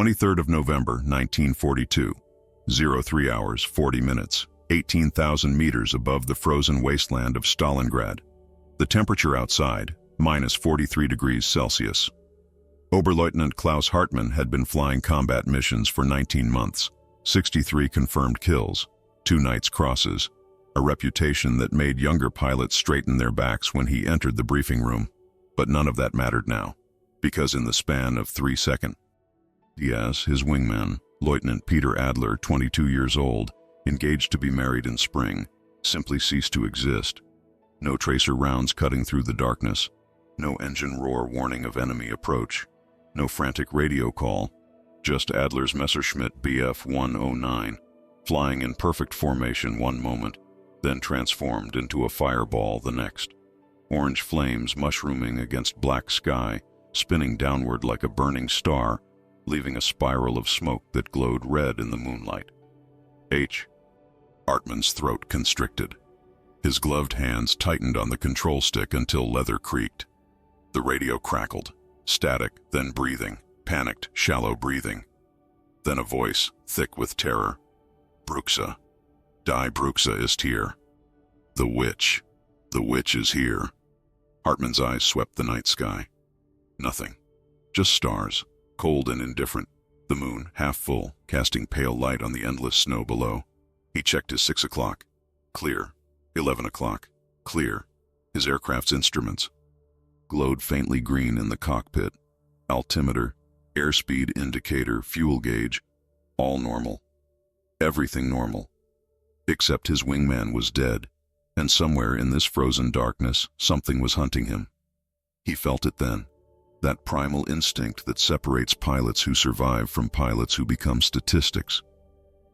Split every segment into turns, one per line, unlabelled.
23rd of November, 1942, 03 hours, 40 minutes, 18,000 meters above the frozen wasteland of Stalingrad. The temperature outside, minus 43 degrees Celsius. Oberleutnant Klaus Hartmann had been flying combat missions for 19 months, 63 confirmed kills, 2 Knight's Crosses, a reputation that made younger pilots straighten their backs when he entered the briefing room. But none of that mattered now, because in the span of 3 seconds, Diaz, his wingman, Lieutenant Peter Adler, 22 years old, engaged to be married in spring, simply ceased to exist. No tracer rounds cutting through the darkness, no engine roar warning of enemy approach, no frantic radio call, just Adler's Messerschmitt Bf 109, flying in perfect formation one moment, then transformed into a fireball the next. Orange flames mushrooming against black sky, spinning downward like a burning star, leaving a spiral of smoke that glowed red in the moonlight. Hartmann's throat constricted. His gloved hands tightened on the control stick until leather creaked. The radio crackled, static, then breathing, panicked, shallow breathing. Then a voice, thick with terror. Bruxa. Die Bruxa ist hier. The witch is here. Hartmann's eyes swept the night sky. Nothing. Just stars, cold and indifferent. The moon, half full, casting pale light on the endless snow below. He checked his 6 o'clock. Clear. 11 o'clock. Clear. His aircraft's instruments glowed faintly green in the cockpit. Altimeter, airspeed indicator, fuel gauge, all normal. Everything normal. Except his wingman was dead, and somewhere in this frozen darkness, something was hunting him. He felt it then, that primal instinct that separates pilots who survive from pilots who become statistics.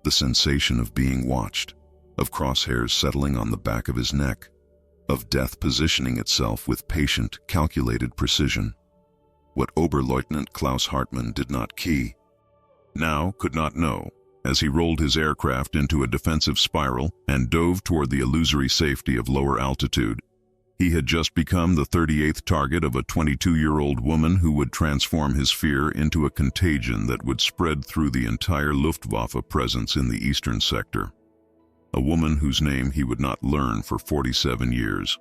The sensation of being watched, of crosshairs settling on the back of his neck, of death positioning itself with patient, calculated precision. What Oberleutnant Klaus Hartmann did not key, now could not know, as he rolled his aircraft into a defensive spiral and dove toward the illusory safety of lower altitude. He had just become the 38th target of a 22-year-old woman who would transform his fear into a contagion that would spread through the entire Luftwaffe presence in the eastern sector. A woman whose name he would not learn for 47 years.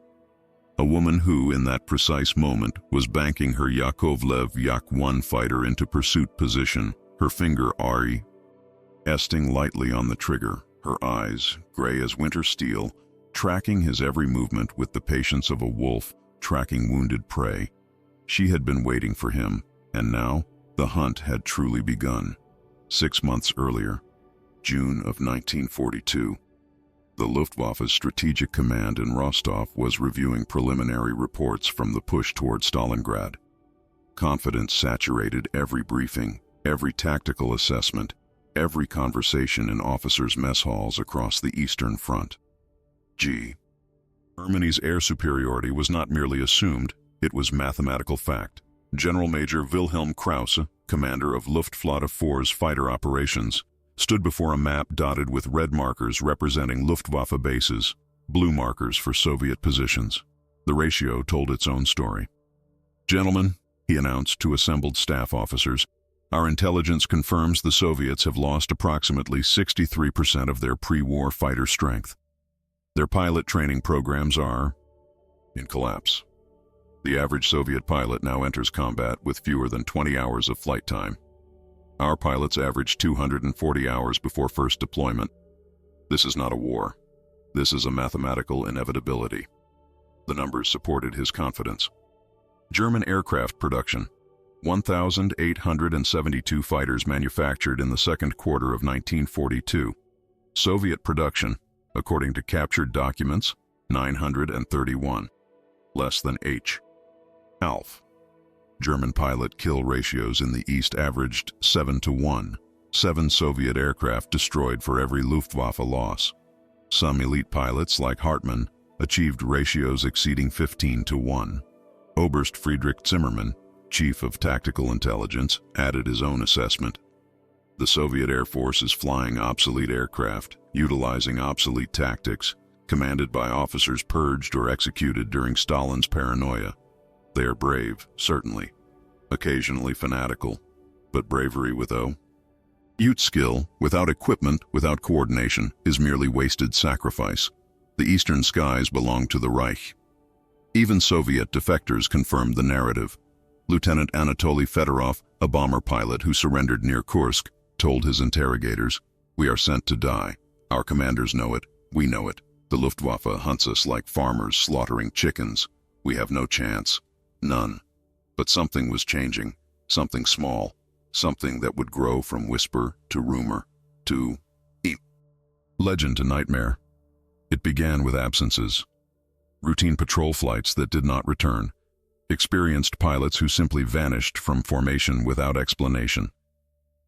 A woman who, in that precise moment, was banking her Yakovlev Yak-1 fighter into pursuit position, her finger resting lightly on the trigger, her eyes, gray as winter steel, tracking his every movement with the patience of a wolf tracking wounded prey. She had been waiting for him, and now the hunt had truly begun. 6 months earlier, June of 1942, the Luftwaffe's Strategic Command in Rostov was reviewing preliminary reports from the push toward Stalingrad. Confidence saturated every briefing, every tactical assessment, every conversation in officers' mess halls across the Eastern Front. Germany's air superiority was not merely assumed, it was mathematical fact. General Major Wilhelm Krause, commander of Luftwaffe 4's fighter operations, stood before a map dotted with red markers representing Luftwaffe bases, blue markers for Soviet positions. The ratio told its own story. "Gentlemen," he announced to assembled staff officers, "our intelligence confirms the Soviets have lost approximately 63% of their pre-war fighter strength. Their pilot training programs are in collapse. The average Soviet pilot now enters combat with fewer than 20 hours of flight time. Our pilots average 240 hours before first deployment. This is not a war. This is a mathematical inevitability." The numbers supported his confidence. German aircraft production: 1,872 fighters manufactured in the second quarter of 1942. Soviet production, according to captured documents, 931. Less than Alf. German pilot kill ratios in the East averaged 7-1, 7 Soviet aircraft destroyed for every Luftwaffe loss. Some elite pilots, like Hartmann, achieved ratios exceeding 15-1. Oberst Friedrich Zimmermann, chief of tactical intelligence, added his own assessment. The Soviet Air Force is flying obsolete aircraft, utilizing obsolete tactics, commanded by officers purged or executed during Stalin's paranoia. They are brave, certainly, occasionally fanatical, but bravery with O. Ute skill, without equipment, without coordination, is merely wasted sacrifice. The eastern skies belong to the Reich. Even Soviet defectors confirmed the narrative. Lieutenant Anatoly Fedorov, a bomber pilot who surrendered near Kursk, told his interrogators, "We are sent to die. Our commanders know it. We know it. The Luftwaffe hunts us like farmers slaughtering chickens. We have no chance. None." But something was changing. Something small. Something that would grow from whisper to rumor to legend to nightmare. It began with absences. Routine patrol flights that did not return. Experienced pilots who simply vanished from formation without explanation.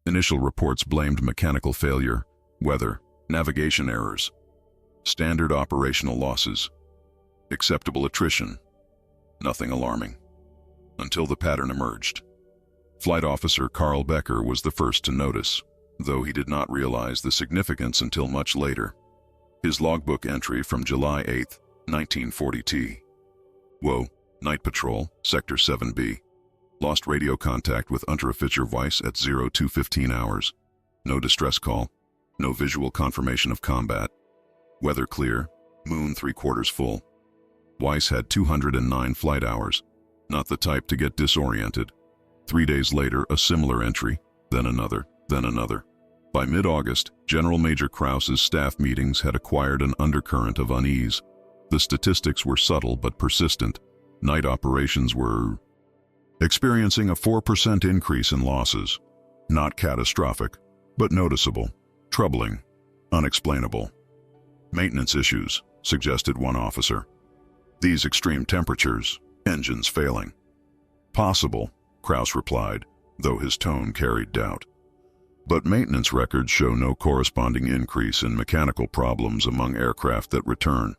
Initial reports blamed mechanical failure, weather, navigation errors. Standard operational losses. Acceptable attrition. Nothing alarming. Until the pattern emerged. Flight officer Carl Becker was the first to notice, though he did not realize the significance until much later. His logbook entry from July 8, 1940 Wo, Night Patrol, Sector 7B. Lost radio contact with Unteroffizier Weiss at 02:15 hours. No distress call. No visual confirmation of combat. Weather clear. Moon 3/4 full. Weiss had 209 flight hours. Not the type to get disoriented. 3 days later, a similar entry. Then another. Then another. By mid-August, General Major Krauss's staff meetings had acquired an undercurrent of unease. The statistics were subtle but persistent. Night operations were experiencing a 4% increase in losses. Not catastrophic, but noticeable, troubling, unexplainable. Maintenance issues, suggested one officer. These extreme temperatures, engines failing. Possible, Krauss replied, though his tone carried doubt. But maintenance records show no corresponding increase in mechanical problems among aircraft that return.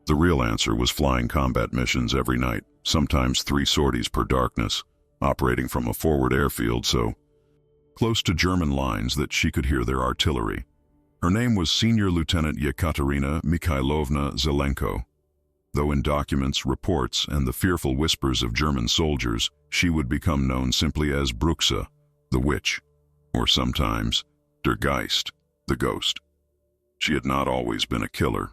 The real answer was flying combat missions every night, sometimes 3 sorties per darkness, operating from a forward airfield so close to German lines that she could hear their artillery. Her name was Senior Lieutenant Yekaterina Mikhailovna Zelenko. Though in documents, reports, and the fearful whispers of German soldiers, she would become known simply as Bruxa, the witch, or sometimes Der Geist, the ghost. She had not always been a killer.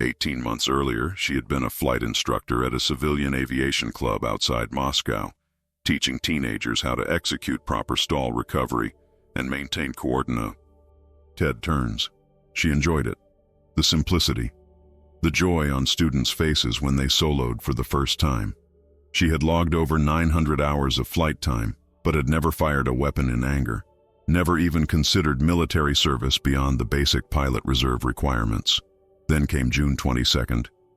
18 months earlier, she had been a flight instructor at a civilian aviation club outside Moscow, teaching teenagers how to execute proper stall recovery and maintain coordinate. Ted turns. She enjoyed it. The simplicity. The joy on students' faces when they soloed for the first time. She had logged over 900 hours of flight time, but had never fired a weapon in anger. Never even considered military service beyond the basic pilot reserve requirements. Then came June 22,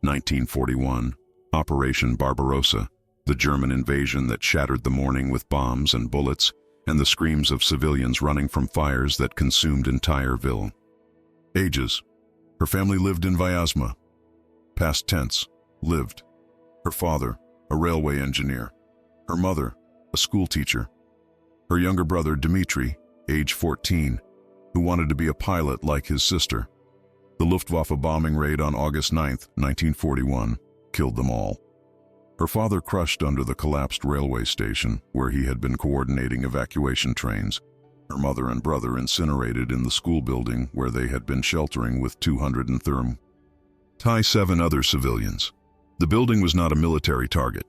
1941, Operation Barbarossa, the German invasion that shattered the morning with bombs and bullets, and the screams of civilians running from fires that consumed entire ville. Ages. Her family lived in Vyazma. Past tense, lived. Her father, a railway engineer. Her mother, a school teacher. Her younger brother, Dmitri, age 14, who wanted to be a pilot like his sister. The Luftwaffe bombing raid on August 9, 1941, killed them all. Her father crushed under the collapsed railway station where he had been coordinating evacuation trains. Her mother and brother incinerated in the school building where they had been sheltering with 200 and therm. 7 other civilians. The building was not a military target.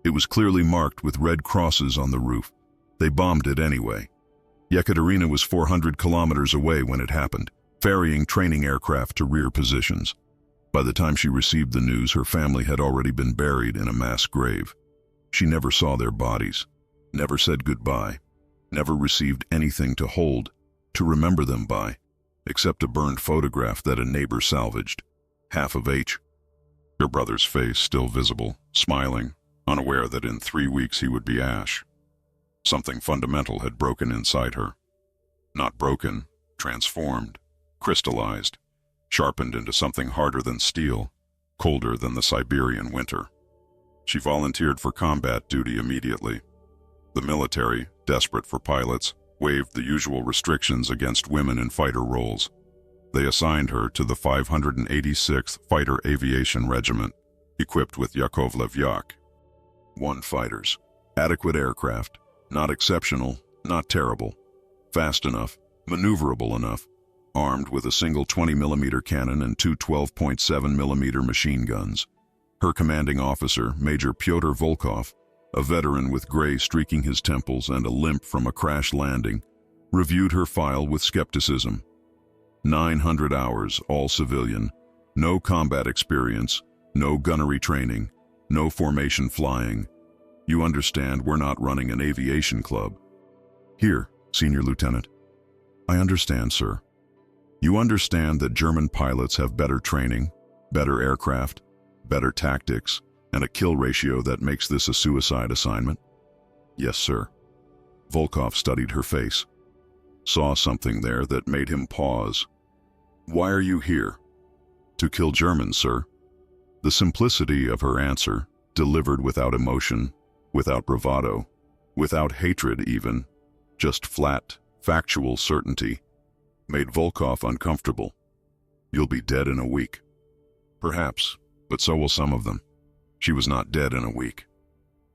It was clearly marked with red crosses on the roof. They bombed it anyway. Yekaterina was 400 kilometers away when it happened, ferrying training aircraft to rear positions. By the time she received the news, her family had already been buried in a mass grave. She never saw their bodies, never said goodbye, never received anything to hold, to remember them by, except a burned photograph that a neighbor salvaged. Half of H. Her brother's face still visible, smiling, unaware that in 3 weeks he would be ash. Something fundamental had broken inside her. Not broken, transformed, crystallized, sharpened into something harder than steel, colder than the Siberian winter. She volunteered for combat duty immediately. The military, desperate for pilots, waived the usual restrictions against women in fighter roles. They assigned her to the 586th Fighter Aviation Regiment, equipped with Yakovlev Yak. 1 fighters, adequate aircraft, not exceptional, Not terrible. Fast enough, maneuverable enough, armed with a single 20mm cannon and two 12.7mm machine guns. Her commanding officer, Major Pyotr Volkov, a veteran with gray streaking his temples and a limp from a crash landing, reviewed her file with skepticism. 900 hours, all civilian, no combat experience, no gunnery training, no formation flying. You understand, we're not running an aviation club. Here, Senior Lieutenant. I understand, sir. You understand that German pilots have better training, better aircraft, better tactics, and a kill ratio that makes this a suicide assignment? Yes, sir. Volkov studied her face, saw something there that made him pause. Why are you here? To kill Germans, sir. The simplicity of her answer, delivered without emotion, without bravado, without hatred even, just flat, factual certainty, made Volkov uncomfortable. You'll be dead in a week. Perhaps, but so will some of them. She was not dead in a week.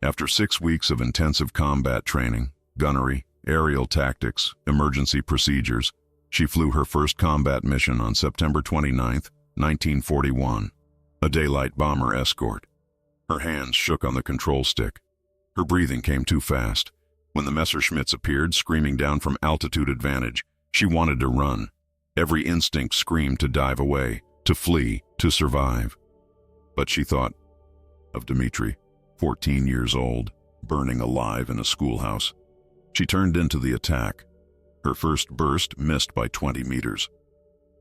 After 6 weeks of intensive combat training, gunnery, aerial tactics, emergency procedures, she flew her first combat mission on September 29, 1941, a daylight bomber escort. Her hands shook on the control stick. Her breathing came too fast. When the Messerschmitts appeared, screaming down from altitude advantage, she wanted to run. Every instinct screamed to dive away, to flee, to survive. But she thought of Dmitri, 14 years old, burning alive in a schoolhouse. She turned into the attack. Her first burst missed by 20 meters.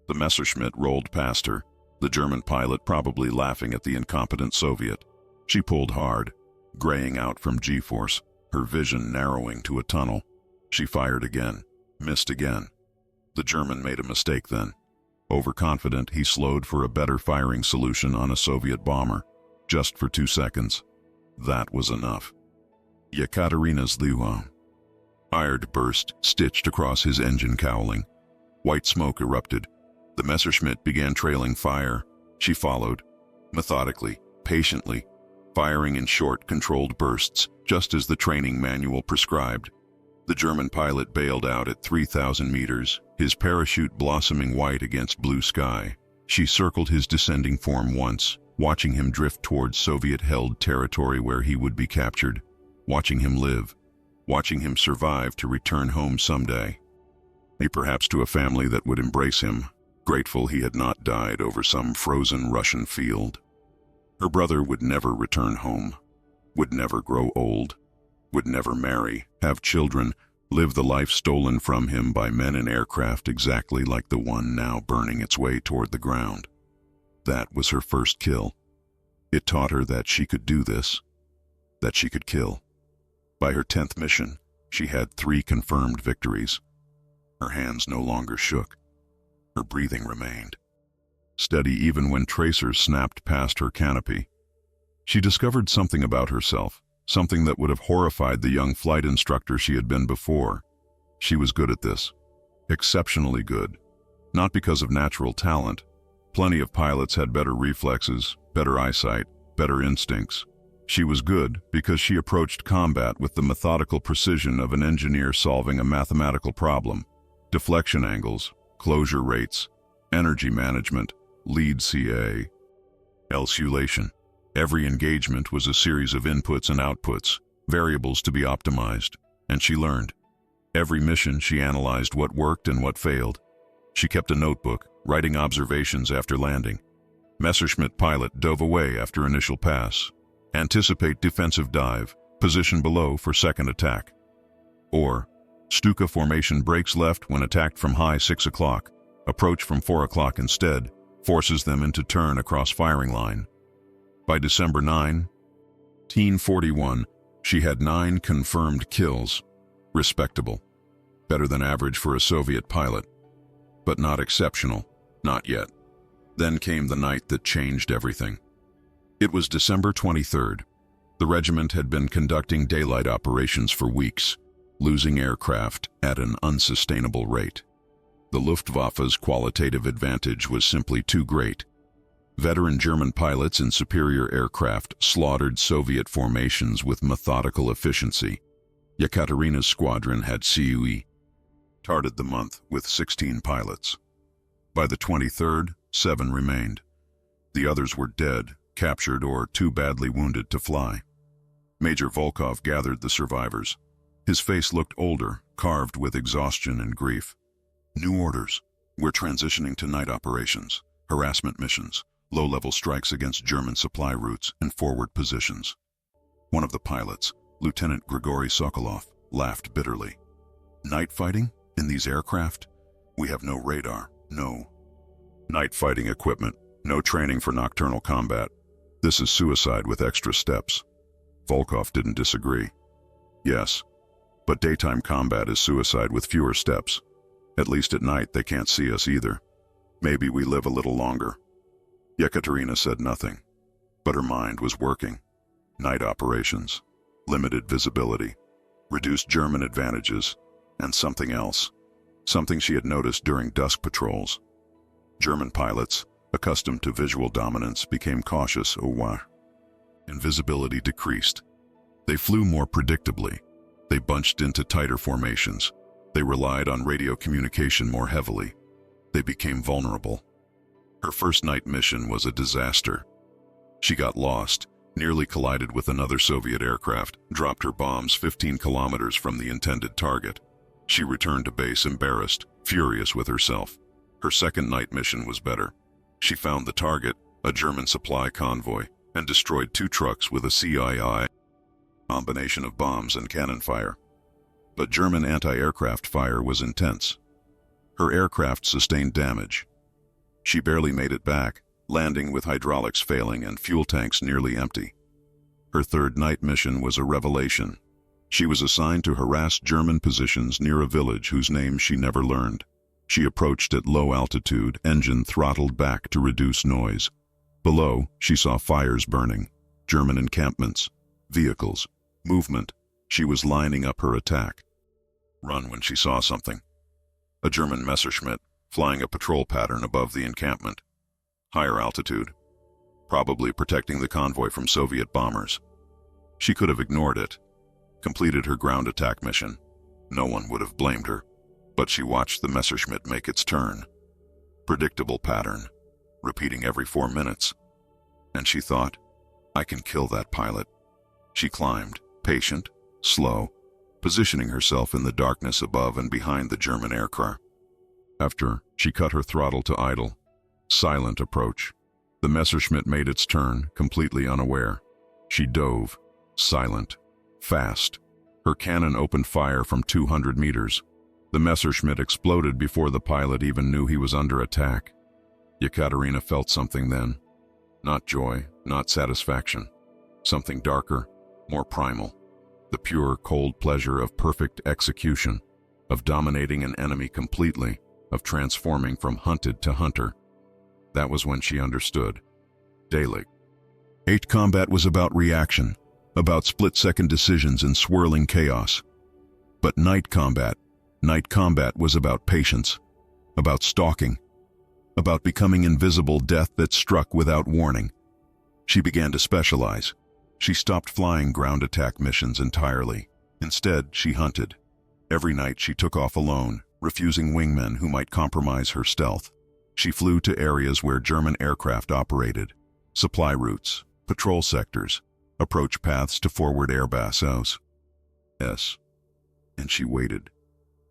The Messerschmitt rolled past her, the German pilot probably laughing at the incompetent Soviet. She pulled hard, graying out from G-force, her vision narrowing to a tunnel. She fired again, missed again. The German made a mistake then. Overconfident, he slowed for a better firing solution on a Soviet bomber, just for 2 seconds. That was enough. Yekaterina's Liwa. Fired burst stitched across his engine cowling. White smoke erupted. The Messerschmitt began trailing fire. She followed, methodically, patiently, firing in short, controlled bursts, just as the training manual prescribed. The German pilot bailed out at 3,000 meters, his parachute blossoming white against blue sky. She circled his descending form once, watching him drift towards Soviet-held territory where he would be captured, watching him live, watching him survive to return home someday. Perhaps to a family that would embrace him, grateful he had not died over some frozen Russian field. Her brother would never return home, would never grow old, would never marry, have children, live the life stolen from him by men in aircraft exactly like the one now burning its way toward the ground. That was her first kill. It taught her that she could do this, that she could kill. By her 10th mission, she had 3 confirmed victories. Her hands no longer shook. Her breathing remained steady even when tracers snapped past her canopy. She discovered something about herself, something that would have horrified the young flight instructor she had been before. She was good at this. Exceptionally good. Not because of natural talent. Plenty of pilots had better reflexes, better eyesight, better instincts. She was good because she approached combat with the methodical precision of an engineer solving a mathematical problem. Deflection angles, closure rates, energy management, lead CA, elsulation. Every engagement was a series of inputs and outputs, variables to be optimized, and she learned. Every mission she analyzed what worked and what failed. She kept a notebook, writing observations after landing. Messerschmitt pilot dove away after initial pass. Anticipate defensive dive, position below for second attack. Or, Stuka formation breaks left when attacked from high 6 o'clock, approach from 4 o'clock instead, forces them into turn across firing line. By December 9, 1941, she had 9 confirmed kills. Respectable. Better than average for a Soviet pilot. But not exceptional. Not yet. Then came the night that changed everything. It was December 23rd. The regiment had been conducting daylight operations for weeks, losing aircraft at an unsustainable rate. The Luftwaffe's qualitative advantage was simply too great. Veteran German pilots in superior aircraft slaughtered Soviet formations with methodical efficiency. Yekaterina's squadron had started the month with 16 pilots. By the 23rd, 7 remained. The others were dead, captured, or too badly wounded to fly. Major Volkov gathered the survivors. His face looked older, carved with exhaustion and grief. New orders. We're transitioning to night operations, harassment missions, low-level strikes against German supply routes and forward positions. One of the pilots, Lieutenant Grigory Sokolov, laughed bitterly. Night fighting? In these aircraft? We have no radar, no night fighting equipment, no training for nocturnal combat. This is suicide with extra steps. Volkov didn't disagree. Yes, but daytime combat is suicide with fewer steps. At least at night they can't see us either. Maybe we live a little longer. Yekaterina said nothing, but her mind was working. Night operations, limited visibility, reduced German advantages, and something else. Something she had noticed during dusk patrols. German pilots, accustomed to visual dominance, became cautious. Invisibility decreased. They flew more predictably. They bunched into tighter formations. They relied on radio communication more heavily. They became vulnerable. Her first night mission was a disaster. She got lost, nearly collided with another Soviet aircraft, dropped her bombs 15 kilometers from the intended target. She returned to base embarrassed, furious with herself. Her second night mission was better. She found the target, a German supply convoy, and destroyed 2 trucks with a CII combination of bombs and cannon fire. But German anti-aircraft fire was intense. Her aircraft sustained damage. She barely made it back, landing with hydraulics failing and fuel tanks nearly empty. Her third night mission was a revelation. She was assigned to harass German positions near a village whose name she never learned. She approached at low altitude, engine throttled back to reduce noise. Below, she saw fires burning, German encampments, vehicles, movement. She was lining up her attack. Run when she saw something. A German Messerschmitt, flying a patrol pattern above the encampment. Higher altitude, probably protecting the convoy from Soviet bombers. She could have ignored it, completed her ground attack mission. No one would have blamed her. But she watched the Messerschmitt make its turn. Predictable pattern, repeating every 4 minutes. And she thought, I can kill that pilot. She climbed, patient, slow, positioning herself in the darkness above and behind the German aircraft. After, she cut her throttle to idle. Silent approach. The Messerschmitt made its turn, completely unaware. She dove, silent, fast. Her cannon opened fire from 200 meters. The Messerschmitt exploded before the pilot even knew he was under attack. Yekaterina felt something then. Not joy, not satisfaction. Something darker, more primal. The pure, cold pleasure of perfect execution, of dominating an enemy completely, of transforming from hunted to hunter. That was when she understood. Daily. 8 combat was about reaction, about split-second decisions in swirling chaos. But night combat was about patience, about stalking, about becoming invisible death that struck without warning. She began to specialize. She stopped flying ground attack missions entirely. Instead, she hunted. Every night she took off alone, refusing wingmen who might compromise her stealth. She flew to areas where German aircraft operated, supply routes, patrol sectors, approach paths to forward air bases. And she waited,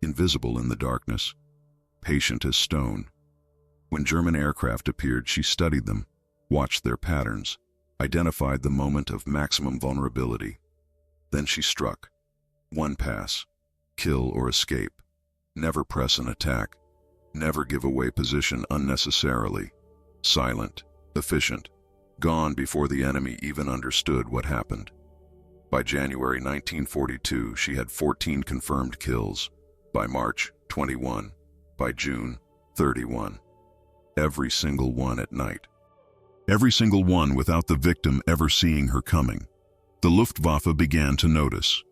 invisible in the darkness, patient as stone. When German aircraft appeared, she studied them, watched their patterns, identified the moment of maximum vulnerability. Then she struck. One pass, kill or escape. Never press an attack. Never give away position unnecessarily. Silent, efficient, gone before the enemy even understood what happened. By January 1942, she had 14 confirmed kills. By March, 21. By June, 31. Every single one at night. Every single one without the victim ever seeing her coming. The Luftwaffe began to notice.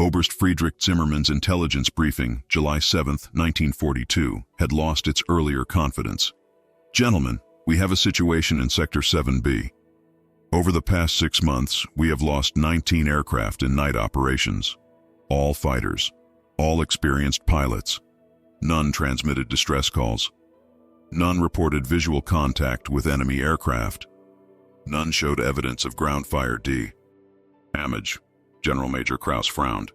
Oberst Friedrich Zimmermann's intelligence briefing, July 7, 1942, had lost its earlier confidence. Gentlemen, we have a situation in Sector 7B. Over the past 6 months, we have lost 19 aircraft in night operations. All fighters. All experienced pilots. None transmitted distress calls. None reported visual contact with enemy aircraft. None showed evidence of ground fire. Damage. General Major Kraus frowned.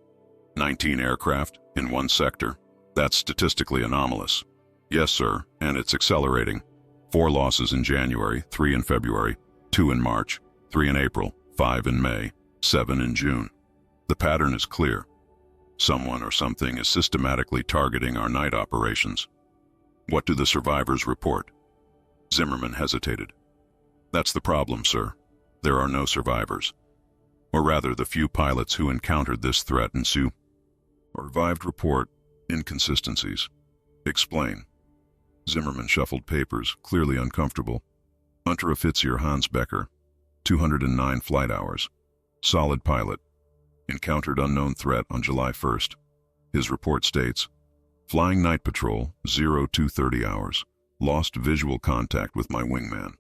19 aircraft in one sector. That's statistically anomalous. Yes, sir, and it's accelerating. 4 losses in January, 3 in February, 2 in March, 3 in April, 5 in May, 7 in June. The pattern is clear. Someone or something is systematically targeting our night operations. What do the survivors report? Zimmerman hesitated. That's the problem, sir. There are no survivors. Or rather, the few pilots who encountered this threat and survived report inconsistencies. Explain. Zimmerman shuffled papers, clearly uncomfortable. Unteroffizier Hans Becker, 209 flight hours. Solid pilot. Encountered unknown threat on July 1st. His report states, flying night patrol, 0230 hours. Lost visual contact with my wingman.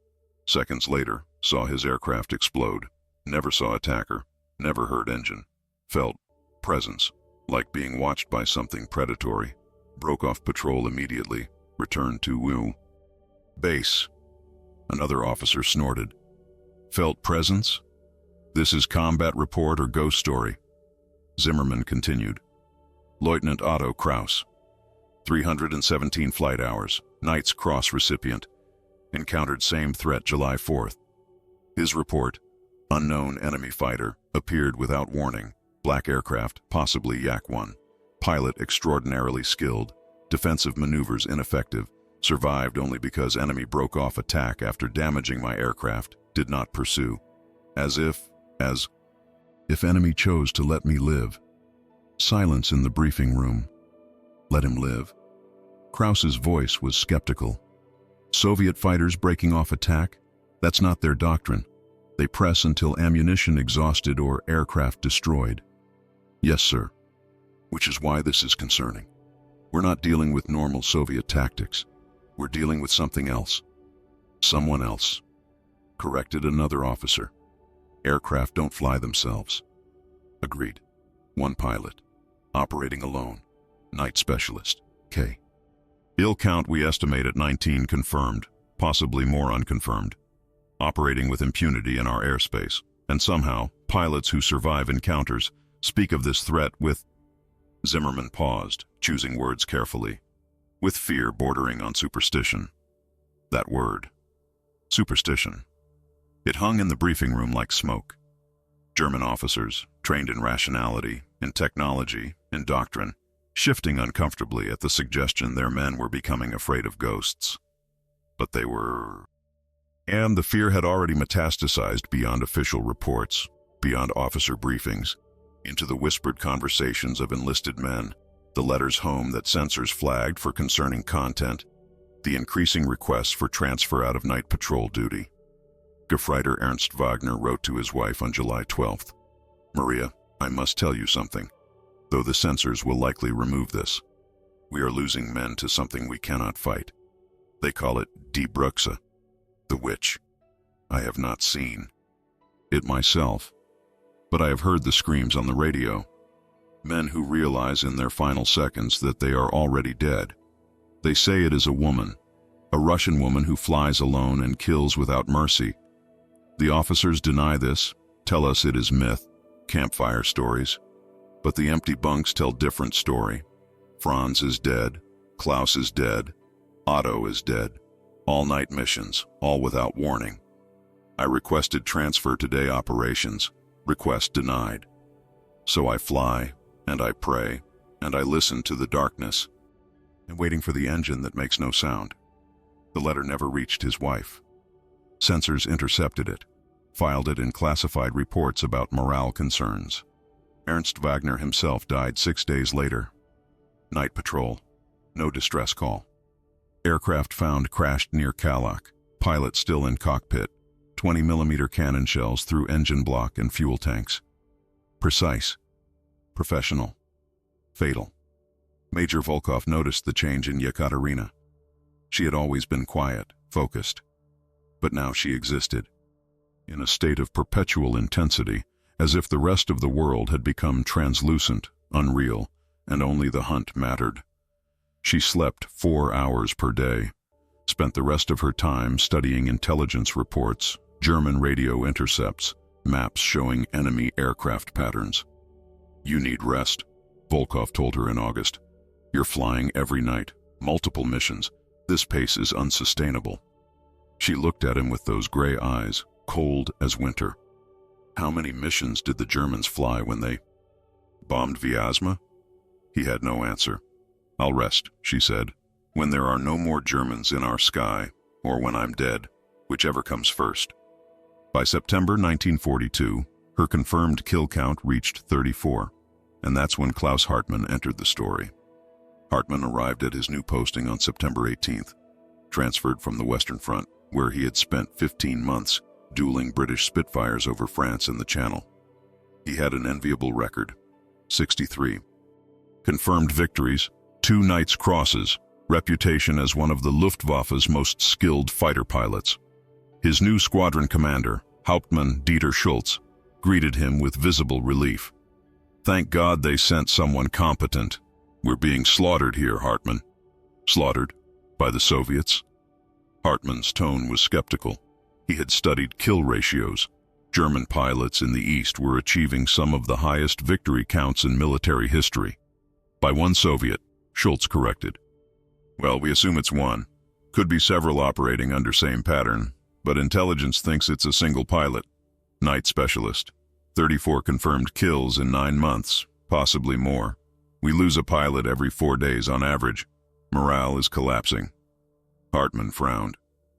Seconds later, saw his aircraft explode. Never saw attacker. Never heard engine. Felt presence, like being watched by something predatory. Broke off patrol immediately. Returned to base. Another officer snorted. Felt presence? This is combat report or ghost story? Zimmerman continued. Lieutenant Otto Kraus, 317 flight hours, Knight's Cross recipient. Encountered same threat July 4th. His report, unknown enemy fighter, appeared without warning. Black aircraft, possibly Yak-1. Pilot extraordinarily skilled. Defensive maneuvers ineffective. Survived only because enemy broke off attack after damaging my aircraft. Did not pursue. As if enemy chose to let me live. Silence in the briefing room. Let him live. Kraus's voice was skeptical. Soviet fighters breaking off attack? That's not their doctrine. They press until ammunition exhausted or aircraft destroyed. Yes, sir. Which is why this is concerning. We're not dealing with normal Soviet tactics. We're dealing with something else. Someone else. Corrected another officer. Aircraft don't fly themselves. Agreed. One pilot. Operating alone. Night specialist. K. Ill count we estimate at 19 confirmed, possibly more unconfirmed. Operating with impunity in our airspace. And somehow, pilots who survive encounters speak of this threat with... Zimmerman paused, choosing words carefully. With fear bordering on superstition. That word. Superstition. It hung in the briefing room like smoke. German officers, trained in rationality, in technology, in doctrine, shifting uncomfortably at the suggestion their men were becoming afraid of ghosts. But they were... And the fear had already metastasized beyond official reports, beyond officer briefings, into the whispered conversations of enlisted men, the letters home that censors flagged for concerning content, the increasing requests for transfer out of night patrol duty. Gefreiter Ernst Wagner wrote to his wife on July 12th. Maria, I must tell you something. Though the censors will likely remove this, we are losing men to something we cannot fight. They call it Die Bruxa, the witch. I have not seen it myself, but I have heard the screams on the radio. Men who realize in their final seconds that they are already dead. They say it is a woman, a Russian woman who flies alone and kills without mercy. The officers deny this, tell us it is myth, campfire stories. But the empty bunks tell different story. Franz is dead, Klaus is dead, Otto is dead. All-night missions, all without warning. I requested transfer to day operations, request denied. So I fly, and I pray, and I listen to the darkness, and waiting for the engine that makes no sound. The letter never reached his wife. Censors intercepted it, filed it in classified reports about morale concerns. Ernst Wagner himself died 6 days later. Night patrol, no distress call. Aircraft found crashed near Kalach, pilot still in cockpit, 20mm cannon shells through engine block and fuel tanks. Precise, professional, fatal. Major Volkov noticed the change in Yekaterina. She had always been quiet, focused, but now she existed, in a state of perpetual intensity, as if the rest of the world had become translucent, unreal, and only the hunt mattered. She slept 4 hours per day, spent the rest of her time studying intelligence reports, German radio intercepts, maps showing enemy aircraft patterns. "You need rest," Volkov told her in August. "You're flying every night, multiple missions. This pace is unsustainable." She looked at him with those gray eyes, cold as winter. How many missions did the Germans fly when they bombed Vyazma? He had no answer. "I'll rest," she said, "when there are no more Germans in our sky, or when I'm dead, whichever comes first." By September 1942, her confirmed kill count reached 34, and that's when Klaus Hartmann entered the story. Hartmann arrived at his new posting on September 18th, transferred from the Western Front, where he had spent 15 months dueling British Spitfires over France and the Channel. He had an enviable record: 63 confirmed victories, 2 Knight's Crosses, reputation as one of the Luftwaffe's most skilled fighter pilots. His new squadron commander, Hauptmann Dieter Schultz, greeted him with visible relief. "Thank God they sent someone competent. We're being slaughtered here, Hartmann." "Slaughtered? By the Soviets?" Hartmann's tone was skeptical. He had studied kill ratios. German pilots in the East were achieving some of the highest victory counts in military history. "By 1 Soviet, Schultz corrected. "Well, we assume it's 1. Could be several operating under same pattern, but intelligence thinks it's a single pilot. Night specialist. 34 confirmed kills in 9 months, possibly more. We lose a pilot every 4 days on average. Morale is collapsing." Hartmann frowned.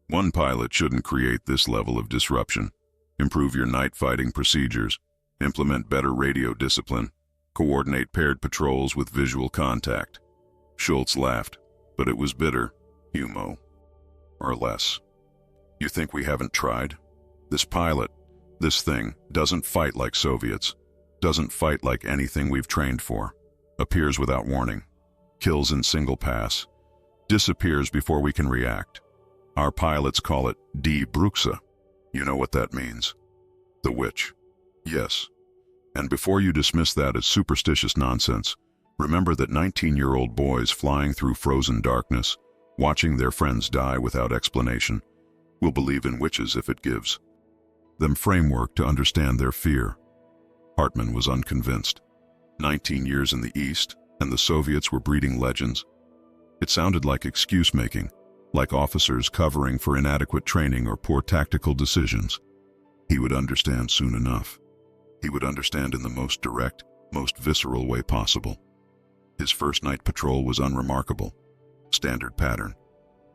"One pilot shouldn't create this level of disruption. Improve your night fighting procedures, implement better radio discipline, coordinate paired patrols with visual contact." Schultz laughed, but it was bitter, humo, or less. "You think we haven't tried? This pilot, this thing, doesn't fight like Soviets, doesn't fight like anything we've trained for. Appears without warning, kills in single pass, disappears before we can react. Our pilots call it die Bruxa. You know what that means? The witch." "Yes. And before you dismiss that as superstitious nonsense, remember that 19-year-old boys flying through frozen darkness, watching their friends die without explanation, will believe in witches if it gives them framework to understand their fear." Hartmann was unconvinced. 19 years in the East, and the Soviets were breeding legends. It sounded like excuse-making, like officers covering for inadequate training or poor tactical decisions. He would understand soon enough. He would understand in the most direct, most visceral way possible. His first night patrol was unremarkable. Standard pattern.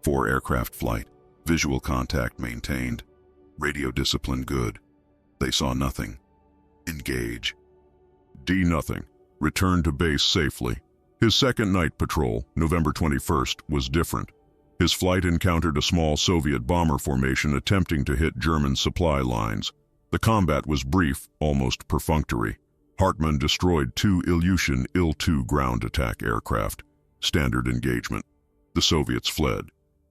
4 aircraft flight, visual contact maintained, radio discipline good. They saw nothing. Engage. D nothing. Return to base safely. His second night patrol, November 21st, was different. His flight encountered a small Soviet bomber formation attempting to hit German supply lines. The combat was brief, almost perfunctory. Hartmann destroyed 2 Ilyushin Il-2 ground attack aircraft. Standard engagement. The Soviets fled.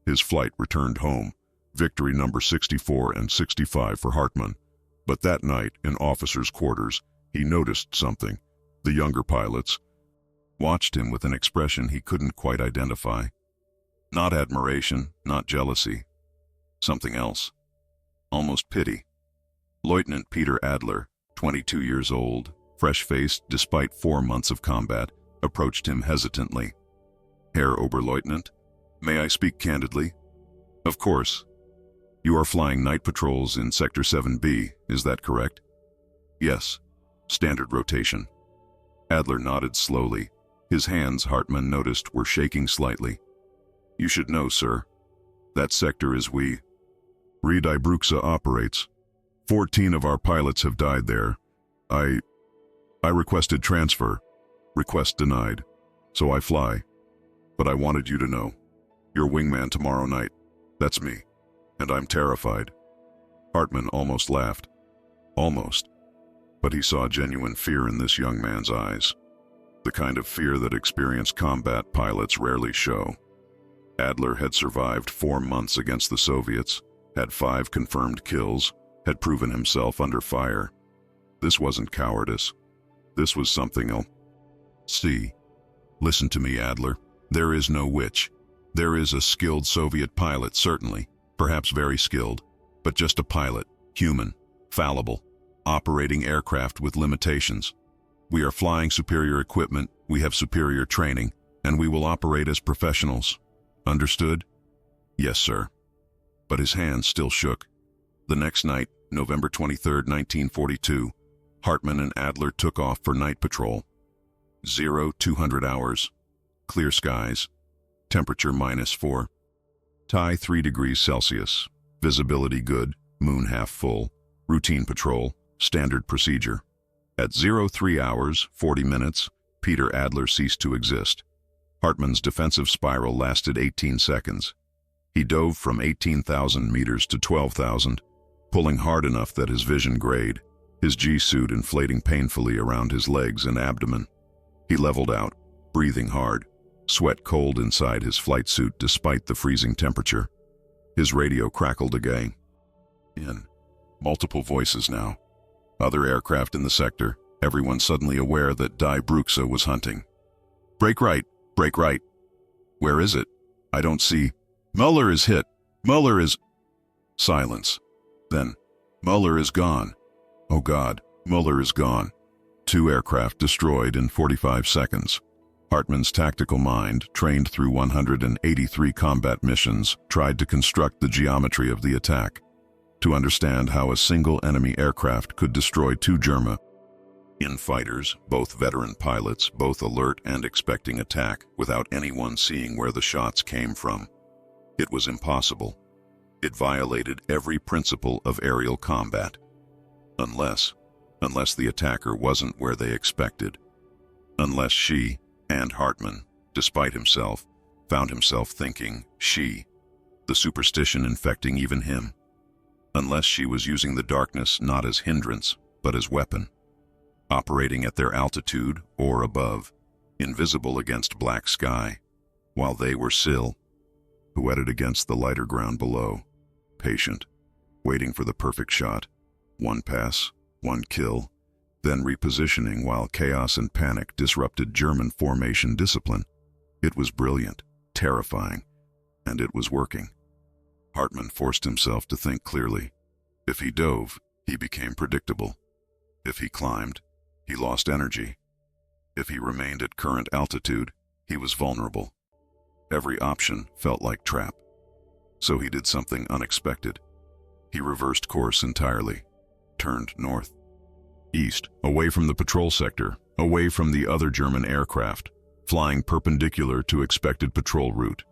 His flight returned home. Victory number 64 and 65 for Hartmann. But that night, in officers' quarters, he noticed something. The younger pilots watched him with an expression he couldn't quite identify. Not admiration, not jealousy. Something else. Almost pity. Lieutenant Peter Adler, 22 years old, fresh-faced despite 4 months of combat, approached him hesitantly. "Herr Oberleutnant, may I speak candidly?" "Of course. You are flying night patrols in Sector 7B, is that correct?" "Yes. Standard rotation." Adler nodded slowly. His hands, Hartmann noticed, were shaking slightly. "You should know, sir. That sector is we. Die Bruxa operates. 14 of our pilots have died there. I requested transfer. Request denied. So I fly. But I wanted you to know. Your wingman tomorrow night. That's me. And I'm terrified." Hartmann almost laughed. Almost. But he saw genuine fear in this young man's eyes. The kind of fear that experienced combat pilots rarely show. Adler had survived 4 months against the Soviets, had 5 confirmed kills, had proven himself under fire. This wasn't cowardice. This was something else. See, listen to me, Adler. There is no witch. There is a skilled Soviet pilot, certainly, perhaps very skilled, but just a pilot, human, fallible, operating aircraft with limitations. We are flying superior equipment, we have superior training, and we will operate as professionals. Understood? Yes, sir. But his hands still shook. The next night, November 23, 1942, Hartmann and Adler took off for night patrol. 0200 hours. Clear skies. Temperature -4. Tie 3 degrees Celsius. Visibility good. Moon half full. Routine patrol. Standard procedure. At 03 hours, 40 minutes, Peter Adler ceased to exist. Hartmann's defensive spiral lasted 18 seconds. He dove from 18,000 meters to 12,000, pulling hard enough that his vision grayed, his G-suit inflating painfully around his legs and abdomen. He leveled out, breathing hard, sweat cold inside his flight suit despite the freezing temperature. His radio crackled again. Multiple voices now. Other aircraft in the sector, everyone suddenly aware that Die Bruxa was hunting. Break right, break right. Where is it? I don't see. Muller is hit. Muller is... Silence. Then, Muller is gone. Oh God, Muller is gone. 2 aircraft destroyed in 45 seconds. Hartmann's tactical mind, trained through 183 combat missions, tried to construct the geometry of the attack, to understand how a single enemy aircraft could destroy 2 German fighters, both veteran pilots, both alert and expecting attack, without anyone seeing where the shots came from. It was impossible. It violated every principle of aerial combat. Unless the attacker wasn't where they expected. Unless she, and Hartmann, despite himself, found himself thinking she, the superstition infecting even him. Unless she was using the darkness not as hindrance, but as weapon. Operating at their altitude or above, invisible against black sky, while they were still, whetted against the lighter ground below, patient, waiting for the perfect shot, 1 pass, 1 kill, then repositioning while chaos and panic disrupted German formation discipline. It was brilliant, terrifying, and it was working. Hartmann forced himself to think clearly. If he dove, he became predictable. If he climbed, he lost energy. If he remained at current altitude, he was vulnerable. Every option felt like trap. So he did something unexpected. He reversed course entirely, turned north, east, away from the patrol sector, away from the other German aircraft, flying perpendicular to expected patrol route.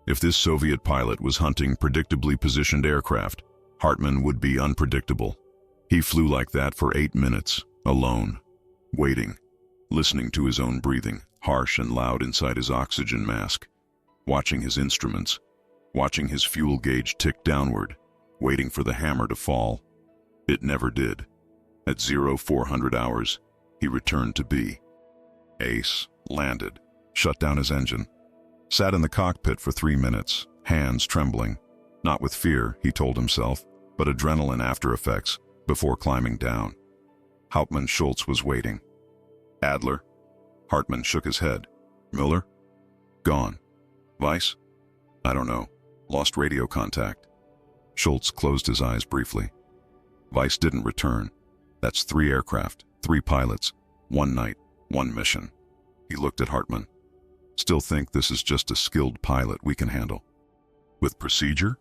If this Soviet pilot was hunting predictably positioned aircraft, Hartmann would be unpredictable. He flew like that for 8 minutes, alone, waiting, listening to his own breathing, harsh and loud inside his oxygen mask, watching his instruments, watching his fuel gauge tick downward, waiting for the hammer to fall. It never did. At 0400 hours, he returned to B. Ace, landed, shut down his engine, sat in the cockpit for 3 minutes, hands trembling, not with fear, he told himself, but adrenaline after effects, before climbing down. Hauptmann Schultz was waiting. Adler? Hartmann shook his head. Müller? Gone. Weiss? I don't know. Lost radio contact. Schultz closed his eyes briefly. Weiss didn't return. That's 3 aircraft, 3 pilots, 1 night, 1 mission. He looked at Hartmann. Still think this is just a skilled pilot we can handle. With procedure?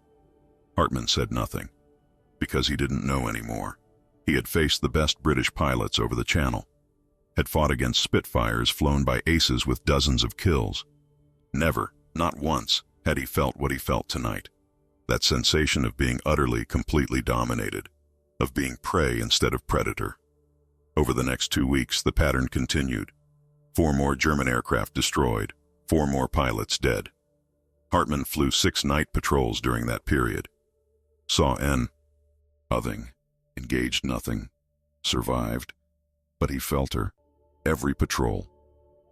Hartmann said nothing, because he didn't know anymore. He had faced the best British pilots over the Channel, had fought against Spitfires flown by aces with dozens of kills. Never, not once, had he felt what he felt tonight. That sensation of being utterly, completely dominated, of being prey instead of predator. Over the next 2 weeks, the pattern continued. 4 more German aircraft destroyed, 4 more pilots dead. Hartmann flew 6 night patrols during that period. Saw nothing, engaged nothing, survived, but he felt her, every patrol,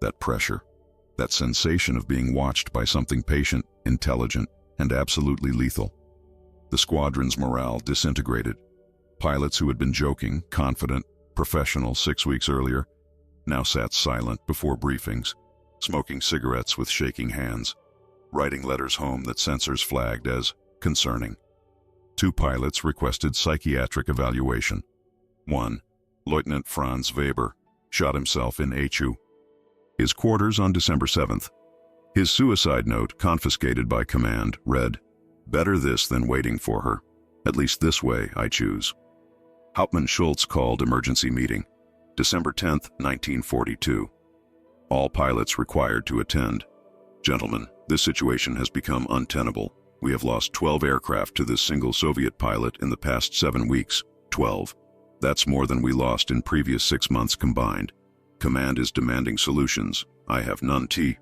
that pressure, that sensation of being watched by something patient, intelligent, and absolutely lethal. The squadron's morale disintegrated. Pilots who had been joking, confident, professional 6 weeks earlier, now sat silent before briefings, smoking cigarettes with shaking hands, writing letters home that censors flagged as concerning. 2 pilots requested psychiatric evaluation. 1, Lieutenant Franz Weber, shot himself in his quarters on December 7th. His suicide note, confiscated by command, read, "Better this than waiting for her. At least this way I choose." Hauptmann Schultz called emergency meeting, December 10th, 1942. All pilots required to attend. "Gentlemen, this situation has become untenable. We have lost 12 aircraft to this single Soviet pilot in the past 7 weeks. 12. That's more than we lost in previous 6 months combined. Command is demanding solutions. I have none to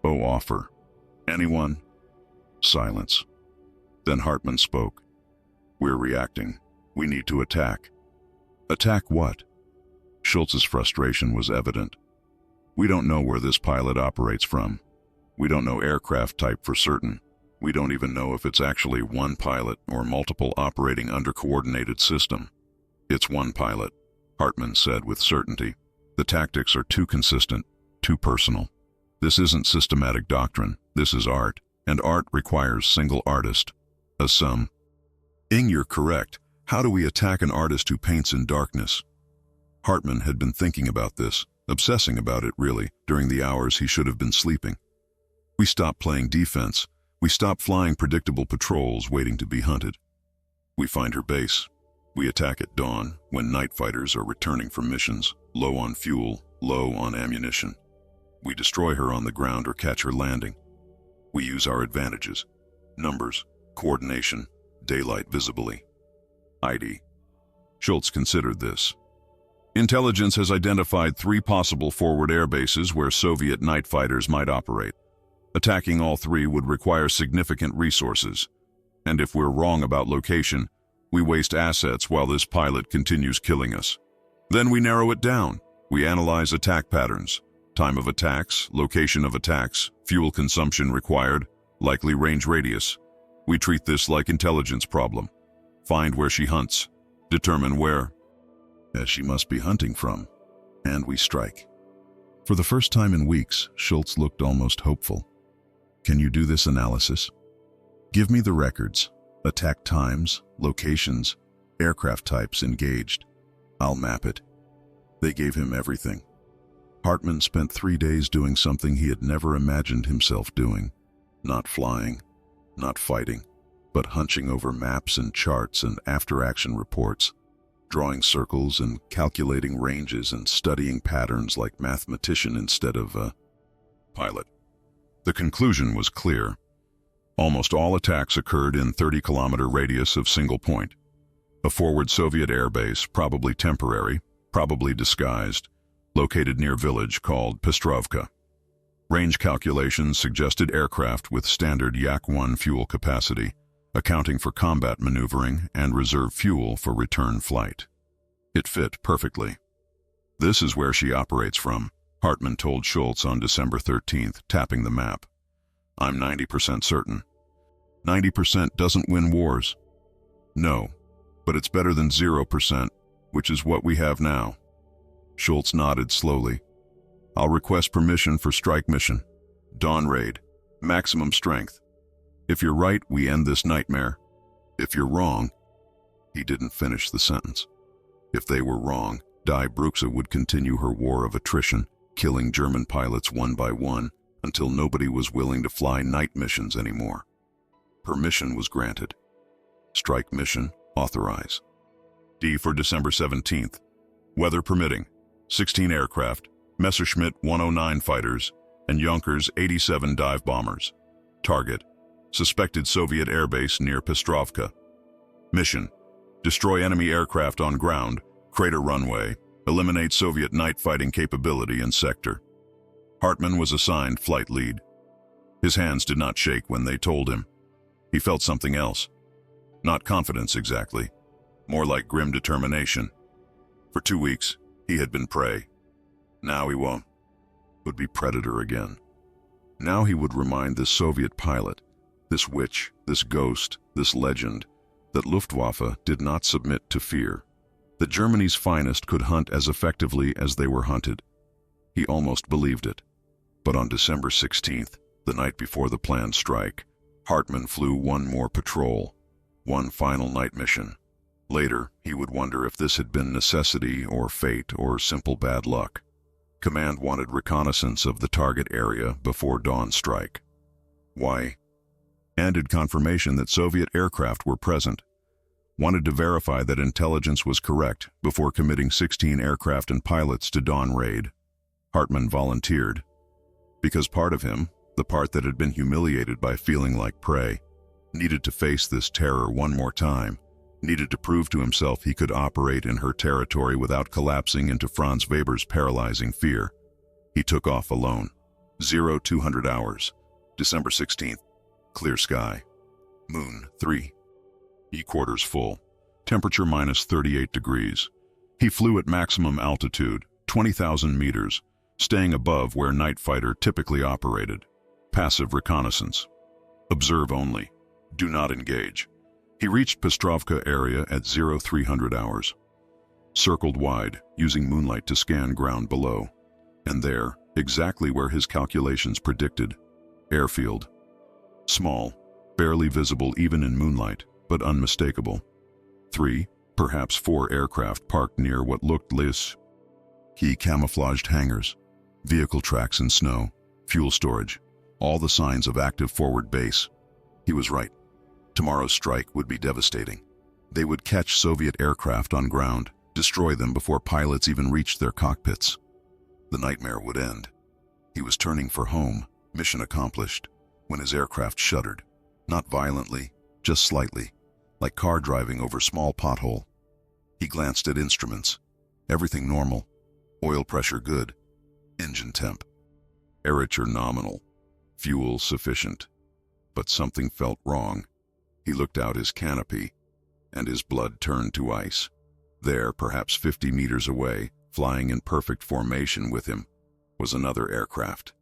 offer. Anyone?" Silence. Then Hartmann spoke. "We're reacting. We need to attack." "Attack what?" Schultz's frustration was evident. "We don't know where this pilot operates from. We don't know aircraft type for certain. We don't even know if it's actually one pilot or multiple operating under coordinated system." "It's one pilot," Hartmann said with certainty. "The tactics are too consistent, too personal. This isn't systematic doctrine, this is art, and art requires single artist. You're correct. How do we attack an artist who paints in darkness?" Hartmann had been thinking about this, obsessing about it really, during the hours he should have been sleeping. "We stop playing defense. We stop flying predictable patrols waiting to be hunted. We find her base. We attack at dawn, when night fighters are returning from missions, low on fuel, low on ammunition. We destroy her on the ground or catch her landing. We use our advantages: numbers, coordination, daylight visibly. ID." Schultz considered this. "Intelligence has identified 3 possible forward air bases where Soviet night fighters might operate. Attacking all 3 would require significant resources. And if we're wrong about location, we waste assets while this pilot continues killing us. Then we narrow it down. We analyze attack patterns, time of attacks, location of attacks, fuel consumption required, likely range radius. We treat this like intelligence problem. Find where she hunts. Determine where she must be hunting from. And we strike." For the first time in weeks, Schultz looked almost hopeful. "Can you do this analysis? Give me the records, attack times, locations, aircraft types engaged. I'll map it." They gave him everything. Hartmann spent 3 days doing something he had never imagined himself doing. Not flying, not fighting, but hunching over maps and charts and after-action reports, drawing circles and calculating ranges and studying patterns like mathematician instead of a pilot. The conclusion was clear. Almost all attacks occurred in 30-kilometer radius of single point. A forward Soviet airbase, probably temporary, probably disguised, located near village called Pestrovka. Range calculations suggested aircraft with standard Yak-1 fuel capacity, accounting for combat maneuvering and reserve fuel for return flight. It fit perfectly. "This is where she operates from," Hartmann told Schultz on December 13th, tapping the map. "I'm 90% certain." 90% doesn't win wars. "No, but it's better than 0%, which is what we have now." Schultz nodded slowly. "I'll request permission for strike mission. Dawn raid. Maximum strength. If you're right, we end this nightmare. If you're wrong..." He didn't finish the sentence. If they were wrong, Die Bruxa would continue her war of attrition, killing German pilots one by one, until nobody was willing to fly night missions anymore. Permission was granted. Strike mission, authorize. D for December 17th. Weather permitting. 16 aircraft, Messerschmitt 109 fighters, and Junkers 87 dive bombers. Target: suspected Soviet airbase near Pestrovka. Mission: destroy enemy aircraft on ground, crater runway, eliminate Soviet night fighting capability in sector. Hartmann was assigned flight lead. His hands did not shake when they told him. He felt something else. Not confidence exactly, more like grim determination. For 2 weeks, he had been prey. Now he would be predator again. Now he would remind this Soviet pilot, this witch, this ghost, this legend, that Luftwaffe did not submit to fear. That Germany's finest could hunt as effectively as they were hunted. He almost believed it. But on December 16th, the night before the planned strike, Hartmann flew one more patrol, one final night mission. Later, he would wonder if this had been necessity or fate or simple bad luck. Command wanted reconnaissance of the target area before dawn strike. Why? Wanted confirmation that Soviet aircraft were present. Wanted to verify that intelligence was correct before committing 16 aircraft and pilots to dawn raid. Hartmann volunteered. Because part of him, the part that had been humiliated by feeling like prey, needed to face this terror one more time, needed to prove to himself he could operate in her territory without collapsing into Franz Weber's paralyzing fear. He took off alone. 0200 hours. December 16th. Clear sky. Moon 3. E-quarters full. Temperature minus 38 degrees. He flew at maximum altitude, 20,000 meters, staying above where night fighter typically operated. Passive reconnaissance. Observe only. Do not engage. He reached Pestrovka area at 0300 hours. Circled wide, using moonlight to scan ground below. And there, exactly where his calculations predicted. Airfield. Small, barely visible even in moonlight, but unmistakable. 3, perhaps 4 aircraft parked near what looked key camouflaged hangars, vehicle tracks in snow, fuel storage, all the signs of active forward base. He was right. Tomorrow's strike would be devastating. They would catch Soviet aircraft on ground, destroy them before pilots even reached their cockpits. The nightmare would end. He was turning for home, mission accomplished, when his aircraft shuddered. Not violently, just slightly, like car driving over small pothole. He glanced at instruments. Everything normal. Oil pressure good. Engine temp. Aperture nominal. Fuel sufficient. But something felt wrong. He looked out his canopy, and his blood turned to ice. There, perhaps 50 meters away, flying in perfect formation with him, was another aircraft.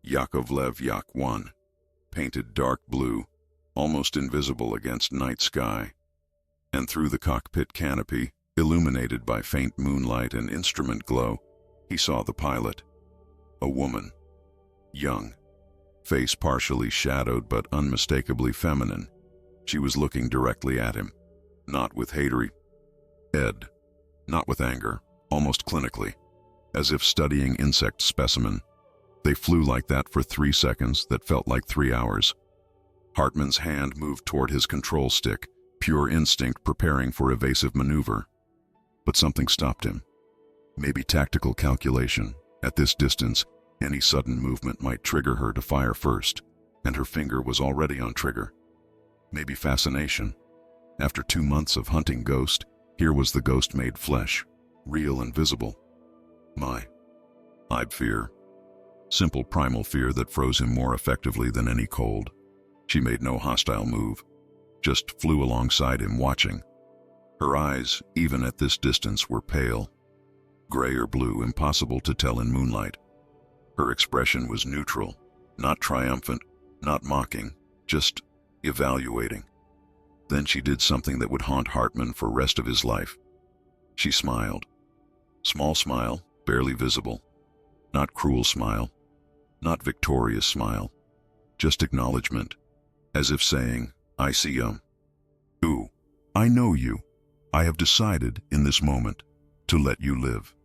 Yakovlev Yak-1, painted dark blue, almost invisible against night sky. And through the cockpit canopy, illuminated by faint moonlight and instrument glow, he saw the pilot. A woman. Young. Face partially shadowed but unmistakably feminine. She was looking directly at him. Not with hatery. Not with anger, almost clinically. As if studying insect specimen. They flew like that for 3 seconds that felt like 3 hours. Hartmann's hand moved toward his control stick, pure instinct preparing for evasive maneuver. But something stopped him. Maybe tactical calculation. At this distance, any sudden movement might trigger her to fire first, and her finger was already on trigger. Maybe fascination. After 2 months of hunting ghost, here was the ghost made flesh, real and visible. I'd fear. Simple primal fear that froze him more effectively than any cold. She made no hostile move, just flew alongside him watching. Her eyes, even at this distance, were pale. Gray or blue, impossible to tell in moonlight. Her expression was neutral, not triumphant, not mocking, just evaluating. Then she did something that would haunt Hartmann for the rest of his life. She smiled. Small smile, barely visible. Not cruel smile, not victorious smile. Just acknowledgement, as if saying, I see you. Ooh, I know you. I have decided in this moment to let you live.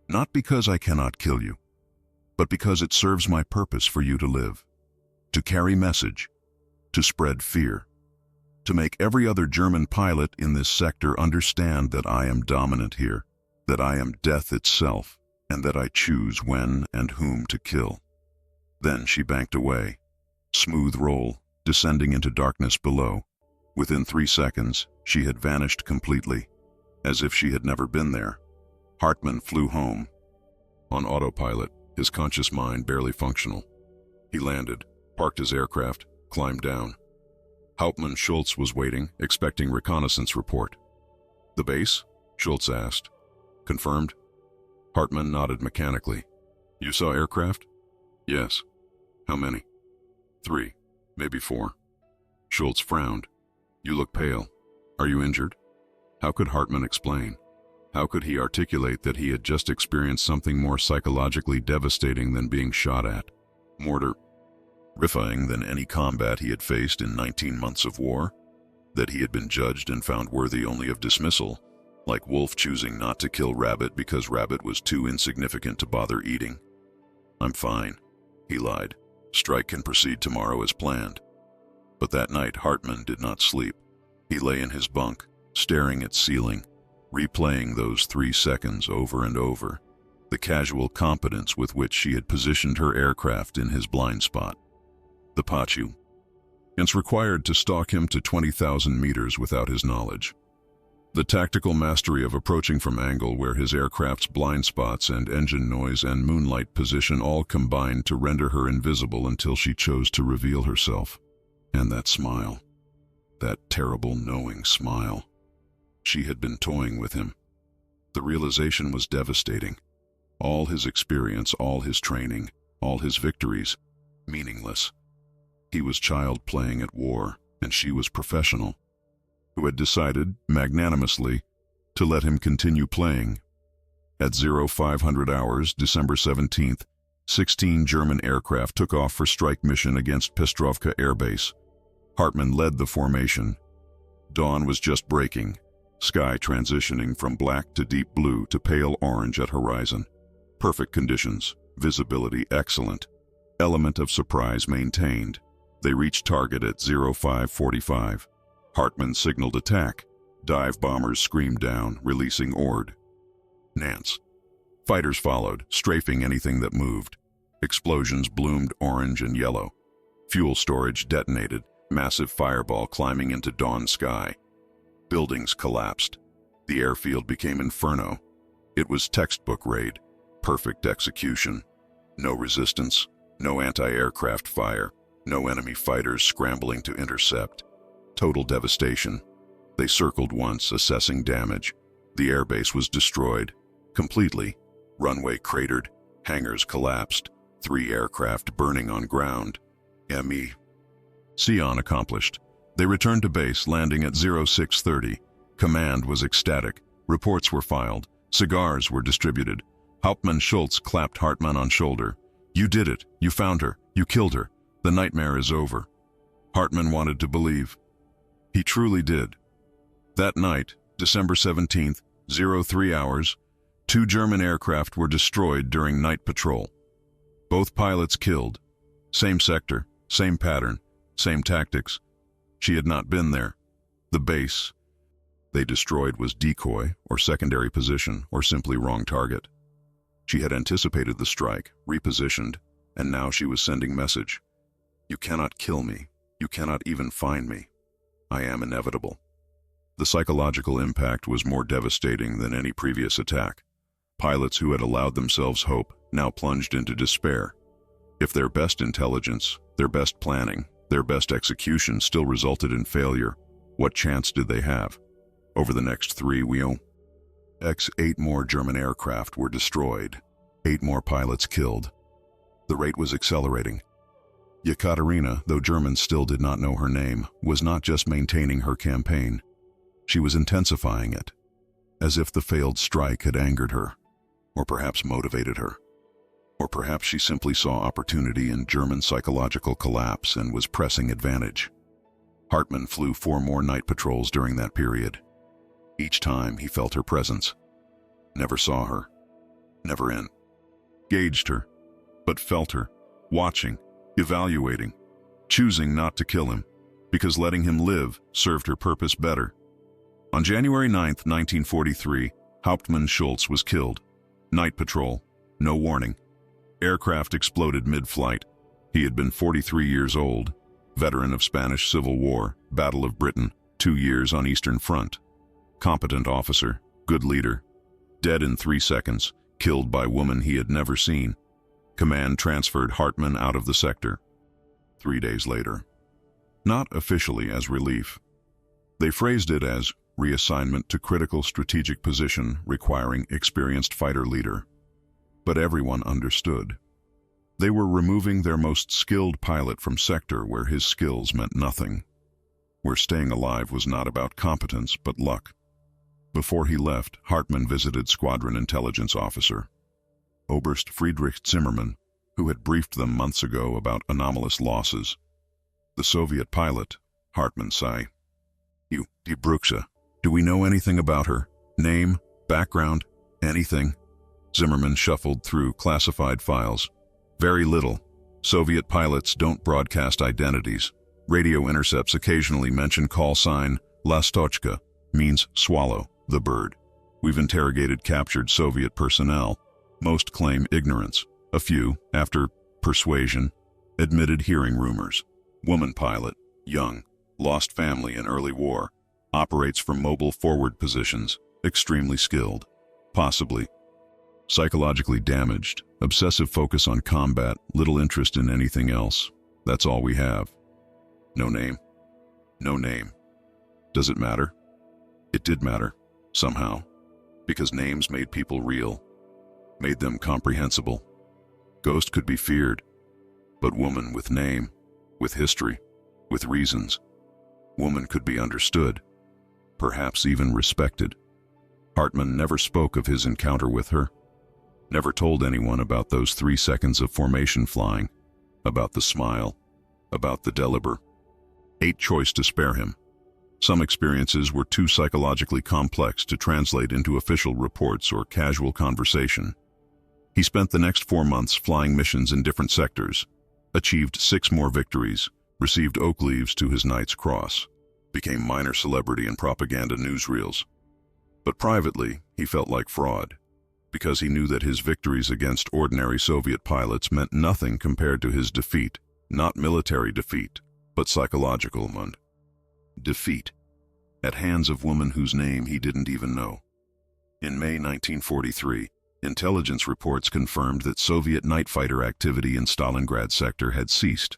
Not because I cannot kill you, but because it serves my purpose for you to live. To carry message, to spread fear, to make every other German pilot in this sector understand that I am dominant here, that I am death itself, and that I choose when and whom to kill. Then she banked away. Smooth roll, descending into darkness below. Within 3 seconds, she had vanished completely, as if she had never been there. Hartmann flew home. On autopilot, his conscious mind barely functional. He landed, parked his aircraft, climbed down. Hauptmann Schultz was waiting, expecting reconnaissance report. The base? Schultz asked. Confirmed? Hartmann nodded mechanically. You saw aircraft? Yes. How many? 3, maybe 4. Schultz frowned. You look pale. Are you injured? How could Hartmann explain? How could he articulate that he had just experienced something more psychologically devastating than being shot at, more terrifying than any combat he had faced in 19 months of war? That he had been judged and found worthy only of dismissal, like wolf choosing not to kill rabbit because rabbit was too insignificant to bother eating. "I'm fine," he lied. "Strike can proceed tomorrow as planned." But that night Hartmann did not sleep. He lay in his bunk, staring at ceiling, replaying those 3 seconds over and over, the casual competence with which she had positioned her aircraft in his blind spot. The Pachu. It's required to stalk him to 20,000 meters without his knowledge. The tactical mastery of approaching from angle where his aircraft's blind spots and engine noise and moonlight position all combined to render her invisible until she chose to reveal herself. And that smile. That terrible knowing smile. She had been toying with him. The realization was devastating. All his experience, all his training, all his victories, meaningless. He was child playing at war, and she was professional, who had decided, magnanimously, to let him continue playing. At 0500 hours, December 17th, 16 German aircraft took off for strike mission against Pestrovka Air Base. Hartmann led the formation. Dawn was just breaking, sky transitioning from black to deep blue to pale orange at horizon. Perfect conditions, visibility excellent, element of surprise maintained. They reached target at 0545. Hartmann signaled attack. Dive bombers screamed down, releasing Ord. Nance. Fighters followed, strafing anything that moved. Explosions bloomed orange and yellow. Fuel storage detonated, massive fireball climbing into dawn sky. Buildings collapsed. The airfield became inferno. It was textbook raid. Perfect execution. No resistance, no anti-aircraft fire. No enemy fighters scrambling to intercept. Total devastation. They circled once, assessing damage. The airbase was destroyed. Completely. Runway cratered. Hangars collapsed. 3 aircraft burning on ground. ME. Sion accomplished. They returned to base, landing at 0630. Command was ecstatic. Reports were filed. Cigars were distributed. Hauptmann Schultz clapped Hartmann on shoulder. "You did it. You found her. You killed her. The nightmare is over." Hartmann wanted to believe. He truly did. That night, December 17th, 03 hours, 2 German aircraft were destroyed during night patrol. Both pilots killed. Same sector, same pattern, same tactics. She had not been there. The base they destroyed was decoy or secondary position or simply wrong target. She had anticipated the strike, repositioned, and now she was sending message. "You cannot kill me. You cannot even find me. I am inevitable." The psychological impact was more devastating than any previous attack. Pilots who had allowed themselves hope now plunged into despair. If their best intelligence, their best planning, their best execution still resulted in failure, what chance did they have? Over the next 3 weeks, 8 more German aircraft were destroyed, 8 more pilots killed. The rate was accelerating. Yekaterina, though Germans still did not know her name, was not just maintaining her campaign. She was intensifying it, as if the failed strike had angered her, or perhaps motivated her. Or perhaps she simply saw opportunity in German psychological collapse and was pressing advantage. Hartmann flew 4 more night patrols during that period. Each time he felt her presence. Never saw her. Never gauged her, but felt her, watching, evaluating, choosing not to kill him, because letting him live served her purpose better. On January 9, 1943, Hauptmann Schultz was killed. Night patrol, no warning. Aircraft exploded mid-flight. He had been 43 years old, veteran of Spanish Civil War, Battle of Britain, 2 years on Eastern Front. Competent officer, good leader. Dead in 3 seconds, killed by woman he had never seen. Command transferred Hartmann out of the sector. 3 days later. Not officially as relief. They phrased it as reassignment to critical strategic position requiring experienced fighter leader. But everyone understood. They were removing their most skilled pilot from sector where his skills meant nothing, where staying alive was not about competence but luck. Before he left, Hartmann visited squadron intelligence officer Oberst Friedrich Zimmermann, who had briefed them months ago about anomalous losses. The Soviet pilot, Hartmann sighed. Die Bruxa. Do we know anything about her? Name, background, anything? Zimmermann shuffled through classified files. Very little. Soviet pilots don't broadcast identities. Radio intercepts occasionally mention call sign Lastochka, means swallow, the bird. We've interrogated captured Soviet personnel. Most claim ignorance. A few, after persuasion, admitted hearing rumors. Woman pilot, young, lost family in early war, operates from mobile forward positions, extremely skilled, possibly psychologically damaged, obsessive focus on combat, little interest in anything else. That's all we have. No name. No name. Does it matter? It did matter, somehow, because names made people real, made them comprehensible. Ghost could be feared, but woman with name, with history, with reasons. Woman could be understood, perhaps even respected. Hartmann never spoke of his encounter with her, never told anyone about those 3 seconds of formation flying, about the smile, about the deliber. Ate choice to spare him. Some experiences were too psychologically complex to translate into official reports or casual conversation. He spent the next 4 months flying missions in different sectors, achieved 6 more victories, received oak leaves to his Knight's Cross, became minor celebrity in propaganda newsreels. But privately, he felt like fraud, because he knew that his victories against ordinary Soviet pilots meant nothing compared to his defeat, not military defeat, but psychological one. Defeat, at hands of women whose name he didn't even know. In May 1943, intelligence reports confirmed that Soviet night fighter activity in Stalingrad sector had ceased.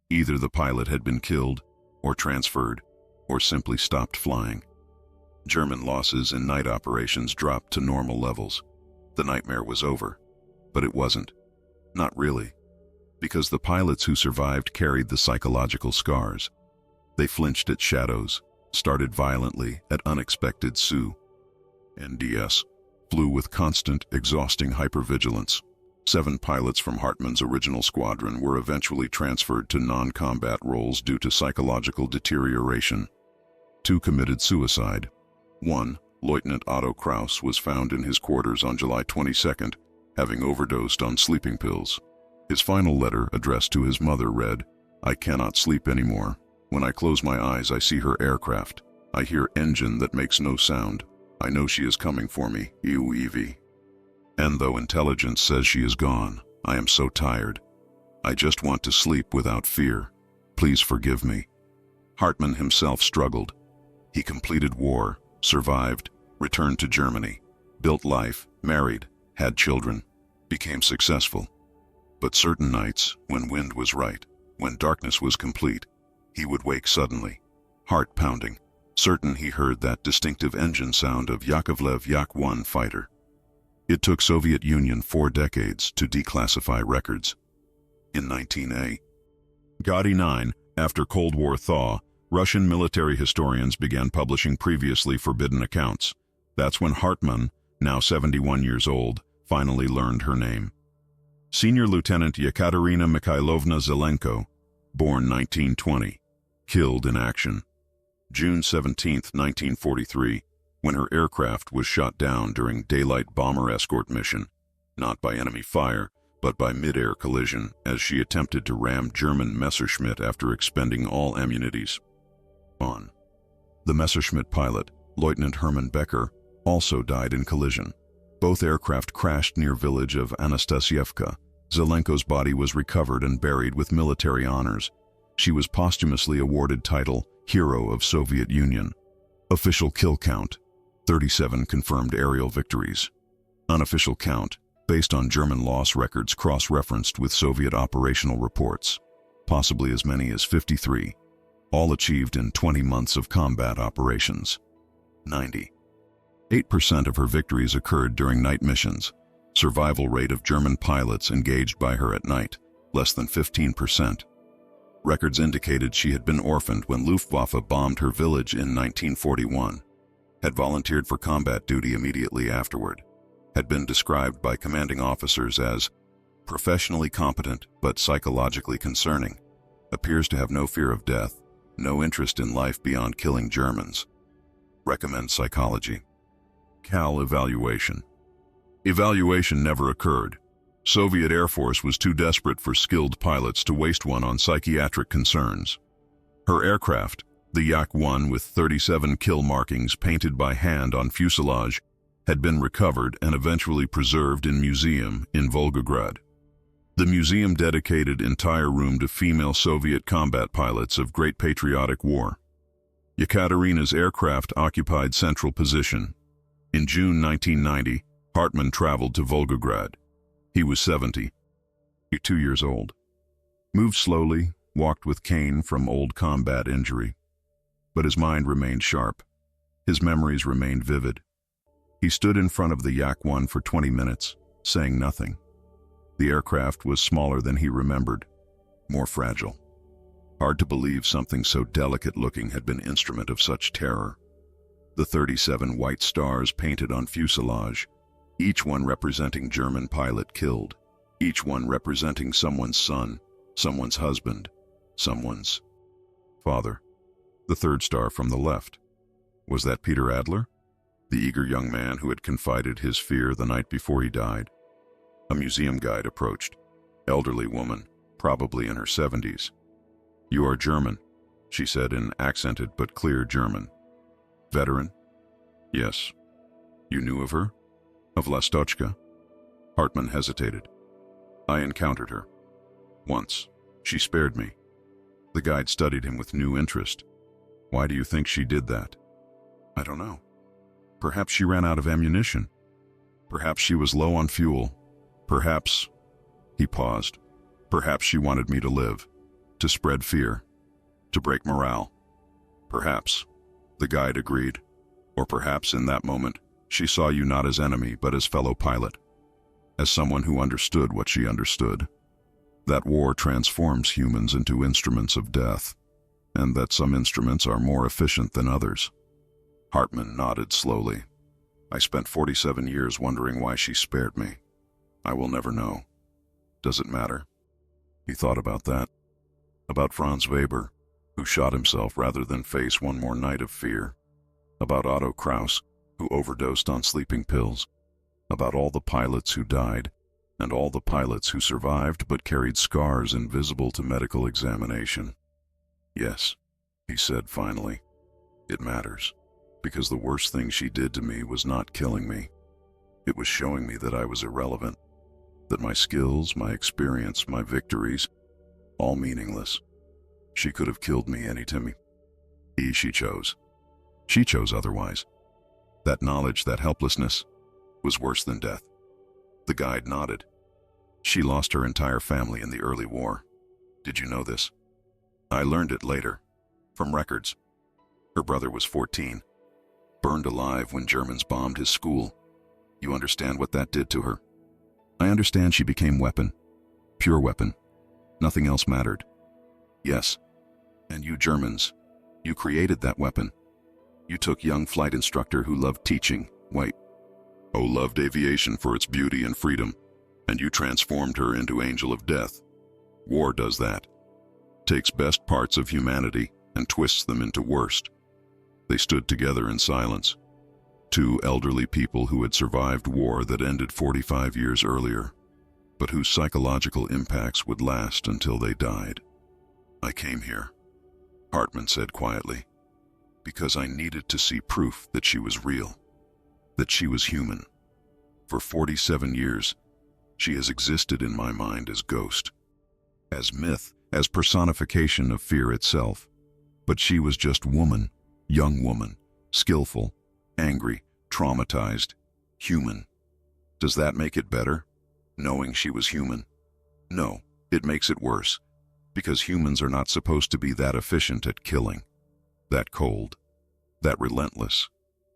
Either the pilot had been killed, or transferred, or simply stopped flying. German losses in night operations dropped to normal levels. The nightmare was over, but it wasn't. Not really, because the pilots who survived carried the psychological scars. They flinched at shadows, started violently at unexpected NDS, flew with constant, exhausting hypervigilance. 7 pilots from Hartmann's original squadron were eventually transferred to non-combat roles due to psychological deterioration. 2 committed suicide. 1, Lieutenant Otto Kraus, was found in his quarters on July 22nd, having overdosed on sleeping pills. His final letter, addressed to his mother, read, "I cannot sleep anymore. When I close my eyes, I see her aircraft. I hear engine that makes no sound. I know she is coming for me, EUEV. And though intelligence says she is gone, I am so tired. I just want to sleep without fear. Please forgive me." Hartmann himself struggled. He completed war, survived, returned to Germany, built life, married, had children, became successful. But certain nights, when wind was right, when darkness was complete, he would wake suddenly, heart pounding, certain he heard that distinctive engine sound of Yakovlev Yak-1 fighter. It took Soviet Union 4 decades to declassify records. In 1989, after Cold War thaw, Russian military historians began publishing previously forbidden accounts. That's when Hartmann, now 71 years old, finally learned her name. Senior Lieutenant Yekaterina Mikhailovna Zelenko, born 1920, killed in action. June 17, 1943, when her aircraft was shot down during daylight bomber escort mission, not by enemy fire, but by mid-air collision as she attempted to ram German Messerschmitt after expending all ammunitions. The Messerschmitt pilot, Lieutenant Hermann Becker, also died in collision. Both aircraft crashed near village of Anastasievka. Zelenko's body was recovered and buried with military honors. She was posthumously awarded title Hero of Soviet Union. Official kill count, 37 confirmed aerial victories. Unofficial count, based on German loss records cross-referenced with Soviet operational reports, possibly as many as 53, all achieved in 20 months of combat operations. 98% of her victories occurred during night missions. Survival rate of German pilots engaged by her at night, less than 15%. Records indicated she had been orphaned when Luftwaffe bombed her village in 1941. had volunteered for combat duty immediately afterward, had been described by commanding officers as professionally competent but psychologically concerning, appears to have no fear of death, no interest in life beyond killing Germans. Recommend psychology. Cal evaluation. Evaluation never occurred. Soviet Air Force was too desperate for skilled pilots to waste one on psychiatric concerns. Her aircraft, the Yak-1 with 37 kill markings painted by hand on fuselage, had been recovered and eventually preserved in museum in Volgograd. The museum dedicated entire room to female Soviet combat pilots of Great Patriotic War. Yekaterina's aircraft occupied central position. In June 1990, Hartmann traveled to Volgograd. He was 70, 2 years old. Moved slowly, walked with cane from old combat injury. But his mind remained sharp. His memories remained vivid. He stood in front of the Yak-1 for 20 minutes, saying nothing. The aircraft was smaller than he remembered, more fragile. Hard to believe something so delicate-looking had been instrument of such terror. The 37 white stars painted on fuselage, each one representing German pilot killed, each one representing someone's son, someone's husband, someone's father. The third star from the left. Was that Peter Adler? The eager young man who had confided his fear the night before he died. A museum guide approached. Elderly woman, probably in her 70s. "You are German," she said in accented but clear German. "Veteran?" "Yes." "You knew of her? Of Lastochka?" Hartmann hesitated. "I encountered her. Once. She spared me." The guide studied him with new interest. "Why do you think she did that?" "I don't know. Perhaps she ran out of ammunition. Perhaps she was low on fuel. Perhaps..." He paused. "Perhaps she wanted me to live, to spread fear, to break morale." "Perhaps," the guide agreed. "Or perhaps in that moment, she saw you not as enemy but as fellow pilot, as someone who understood what she understood. That war transforms humans into instruments of death, and that some instruments are more efficient than others." Hartmann nodded slowly. "I spent 47 years wondering why she spared me. I will never know. Does it matter?" He thought about that. About Franz Weber, who shot himself rather than face one more night of fear. About Otto Kraus, who overdosed on sleeping pills. About all the pilots who died, and all the pilots who survived but carried scars invisible to medical examination. "Yes," he said finally, "it matters, because the worst thing she did to me was not killing me. It was showing me that I was irrelevant, that my skills, my experience, my victories, all meaningless. She could have killed me anytime. She chose. She chose otherwise. That knowledge, that helplessness, was worse than death." The guide nodded. "She lost her entire family in the early war. Did you know this?" "I learned it later, from records. Her brother was 14, burned alive when Germans bombed his school. You understand what that did to her?" "I understand she became weapon. Pure weapon. Nothing else mattered." "Yes. And you Germans, you created that weapon. You took young flight instructor who loved teaching, loved aviation for its beauty and freedom, and you transformed her into angel of death. War does that. Takes best parts of humanity and twists them into worst." They stood together in silence. Two elderly people who had survived war that ended 45 years earlier, but whose psychological impacts would last until they died. "I came here," Hartmann said quietly, "because I needed to see proof that she was real, that she was human. For 47 years, she has existed in my mind as ghost, as myth, as personification of fear itself. But she was just woman, young woman, skillful, angry, traumatized, human. Does that make it better, knowing she was human? No, it makes it worse, because humans are not supposed to be that efficient at killing, that cold, that relentless.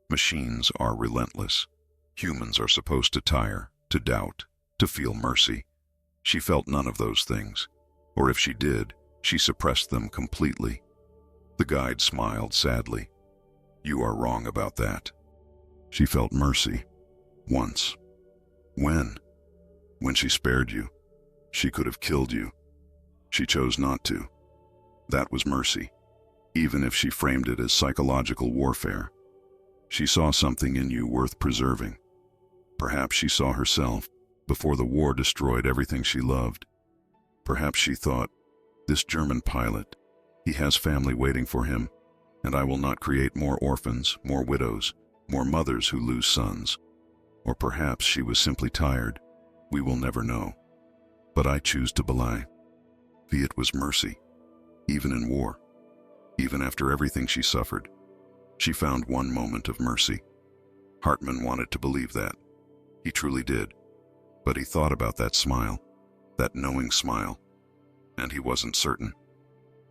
Machines are relentless. Humans are supposed to tire, to doubt, to feel mercy. She felt none of those things, or if she did, she suppressed them completely." The guide smiled sadly. You are wrong about that. She felt mercy. Once. When? When she spared you. She could have killed you. She chose not to. That was mercy, even if she framed it as psychological warfare. She saw something in you worth preserving. Perhaps she saw herself before the war destroyed everything she loved. Perhaps she thought, this German pilot, he has family waiting for him, and I will not create more orphans, more widows, more mothers who lose sons. Or perhaps she was simply tired. We will never know. But I choose to belie. It was mercy, even in war, even after everything she suffered. She found one moment of mercy. Hartmann wanted to believe that. He truly did. But he thought about that smile, that knowing smile, and he wasn't certain.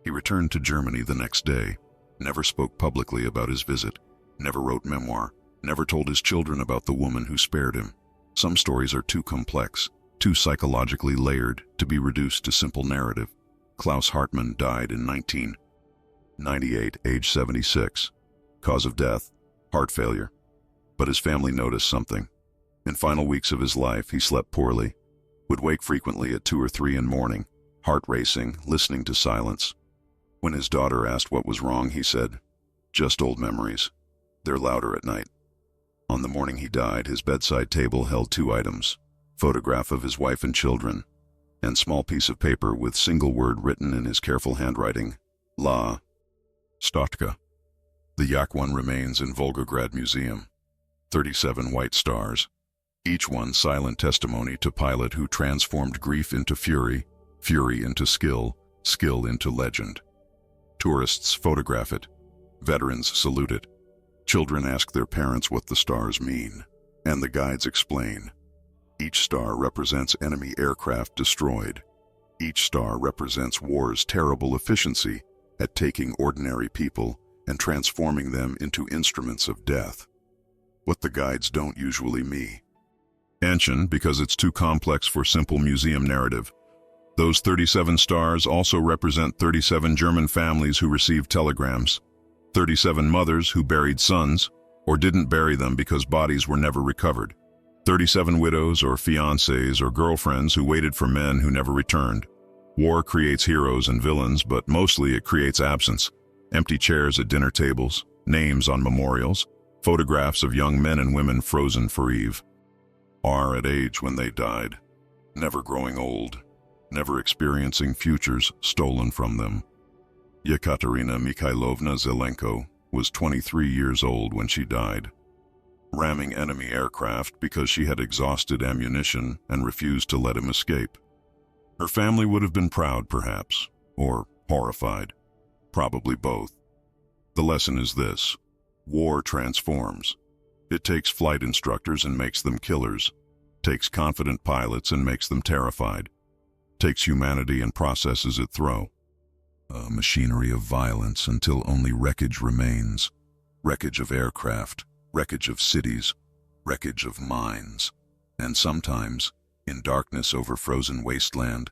He returned to Germany the next day, never spoke publicly about his visit, never wrote memoir, never told his children about the woman who spared him. Some stories are too complex, too psychologically layered to be reduced to simple narrative. Klaus Hartmann died in 1998, age 76. Cause of death, heart failure. But his family noticed something. In final weeks of his life, he slept poorly, would wake frequently at 2 or 3 in the morning, heart racing, listening to silence. When his daughter asked what was wrong, he said, "Just old memories. They're louder at night." On the morning he died, his bedside table held 2 items, photograph of his wife and children, and small piece of paper with single word written in his careful handwriting, La Stochka. The Yak one remains in Volgograd Museum. 37 white stars, each one silent testimony to pilot who transformed grief into fury, fury into skill, skill into legend. Tourists photograph it. Veterans salute it. Children ask their parents what the stars mean, and the guides explain. Each star represents enemy aircraft destroyed. Each star represents war's terrible efficiency at taking ordinary people and transforming them into instruments of death. What the guides don't usually mean. Ancient because it's too complex for simple museum narrative. Those 37 stars also represent 37 German families who received telegrams, 37 mothers who buried sons or didn't bury them because bodies were never recovered, 37 widows or fiancés or girlfriends who waited for men who never returned. War creates heroes and villains, but mostly it creates absence. Empty chairs at dinner tables, names on memorials, photographs of young men and women frozen for Eve. Are at age when they died, never growing old, never experiencing futures stolen from them. Yekaterina Mikhailovna Zelenko was 23 years old when she died, ramming enemy aircraft because she had exhausted ammunition and refused to let him escape. Her family would have been proud, perhaps, or horrified, probably both. The lesson is this: war transforms. It takes flight instructors and makes them killers, takes confident pilots and makes them terrified, takes humanity and processes it through a machinery of violence until only wreckage remains. Wreckage of aircraft, wreckage of cities, wreckage of mines. And sometimes, in darkness over frozen wasteland,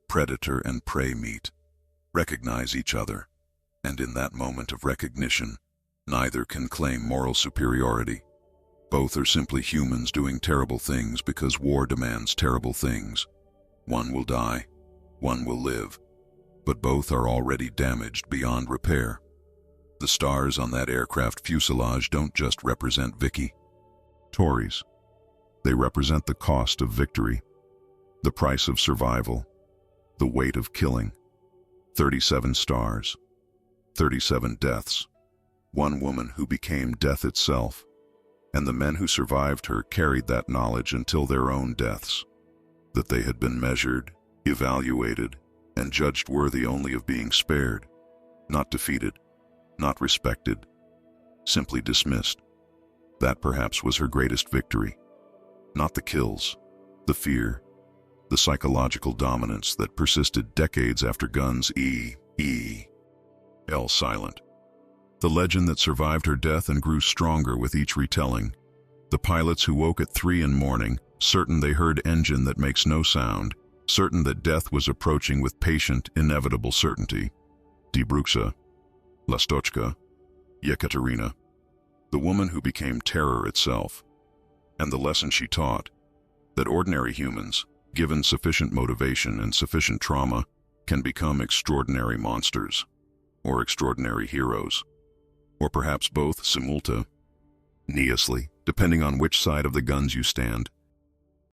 predator and prey meet, recognize each other, and in that moment of recognition, neither can claim moral superiority. Both are simply humans doing terrible things because war demands terrible things. One will die, one will live, but both are already damaged beyond repair. The stars on that aircraft fuselage don't just represent Vicky Tories. They represent the cost of victory, the price of survival, the weight of killing. 37 stars, 37 deaths, one woman who became death itself, and the men who survived her carried that knowledge until their own deaths, that they had been measured, evaluated, and judged worthy only of being spared, not defeated, not respected, simply dismissed. That perhaps was her greatest victory. Not the kills, the fear, the psychological dominance that persisted decades after guns fell silent. The legend that survived her death and grew stronger with each retelling. The pilots who woke at 3 in the morning, certain they heard engine that makes no sound, certain that death was approaching with patient, inevitable certainty. Die Bruxa, La Stochka, Yekaterina. the woman who became terror itself. And the lesson she taught, that ordinary humans, given sufficient motivation and sufficient trauma, can become extraordinary monsters, or extraordinary heroes, or perhaps both simultaneously, depending on which side of the guns you stand.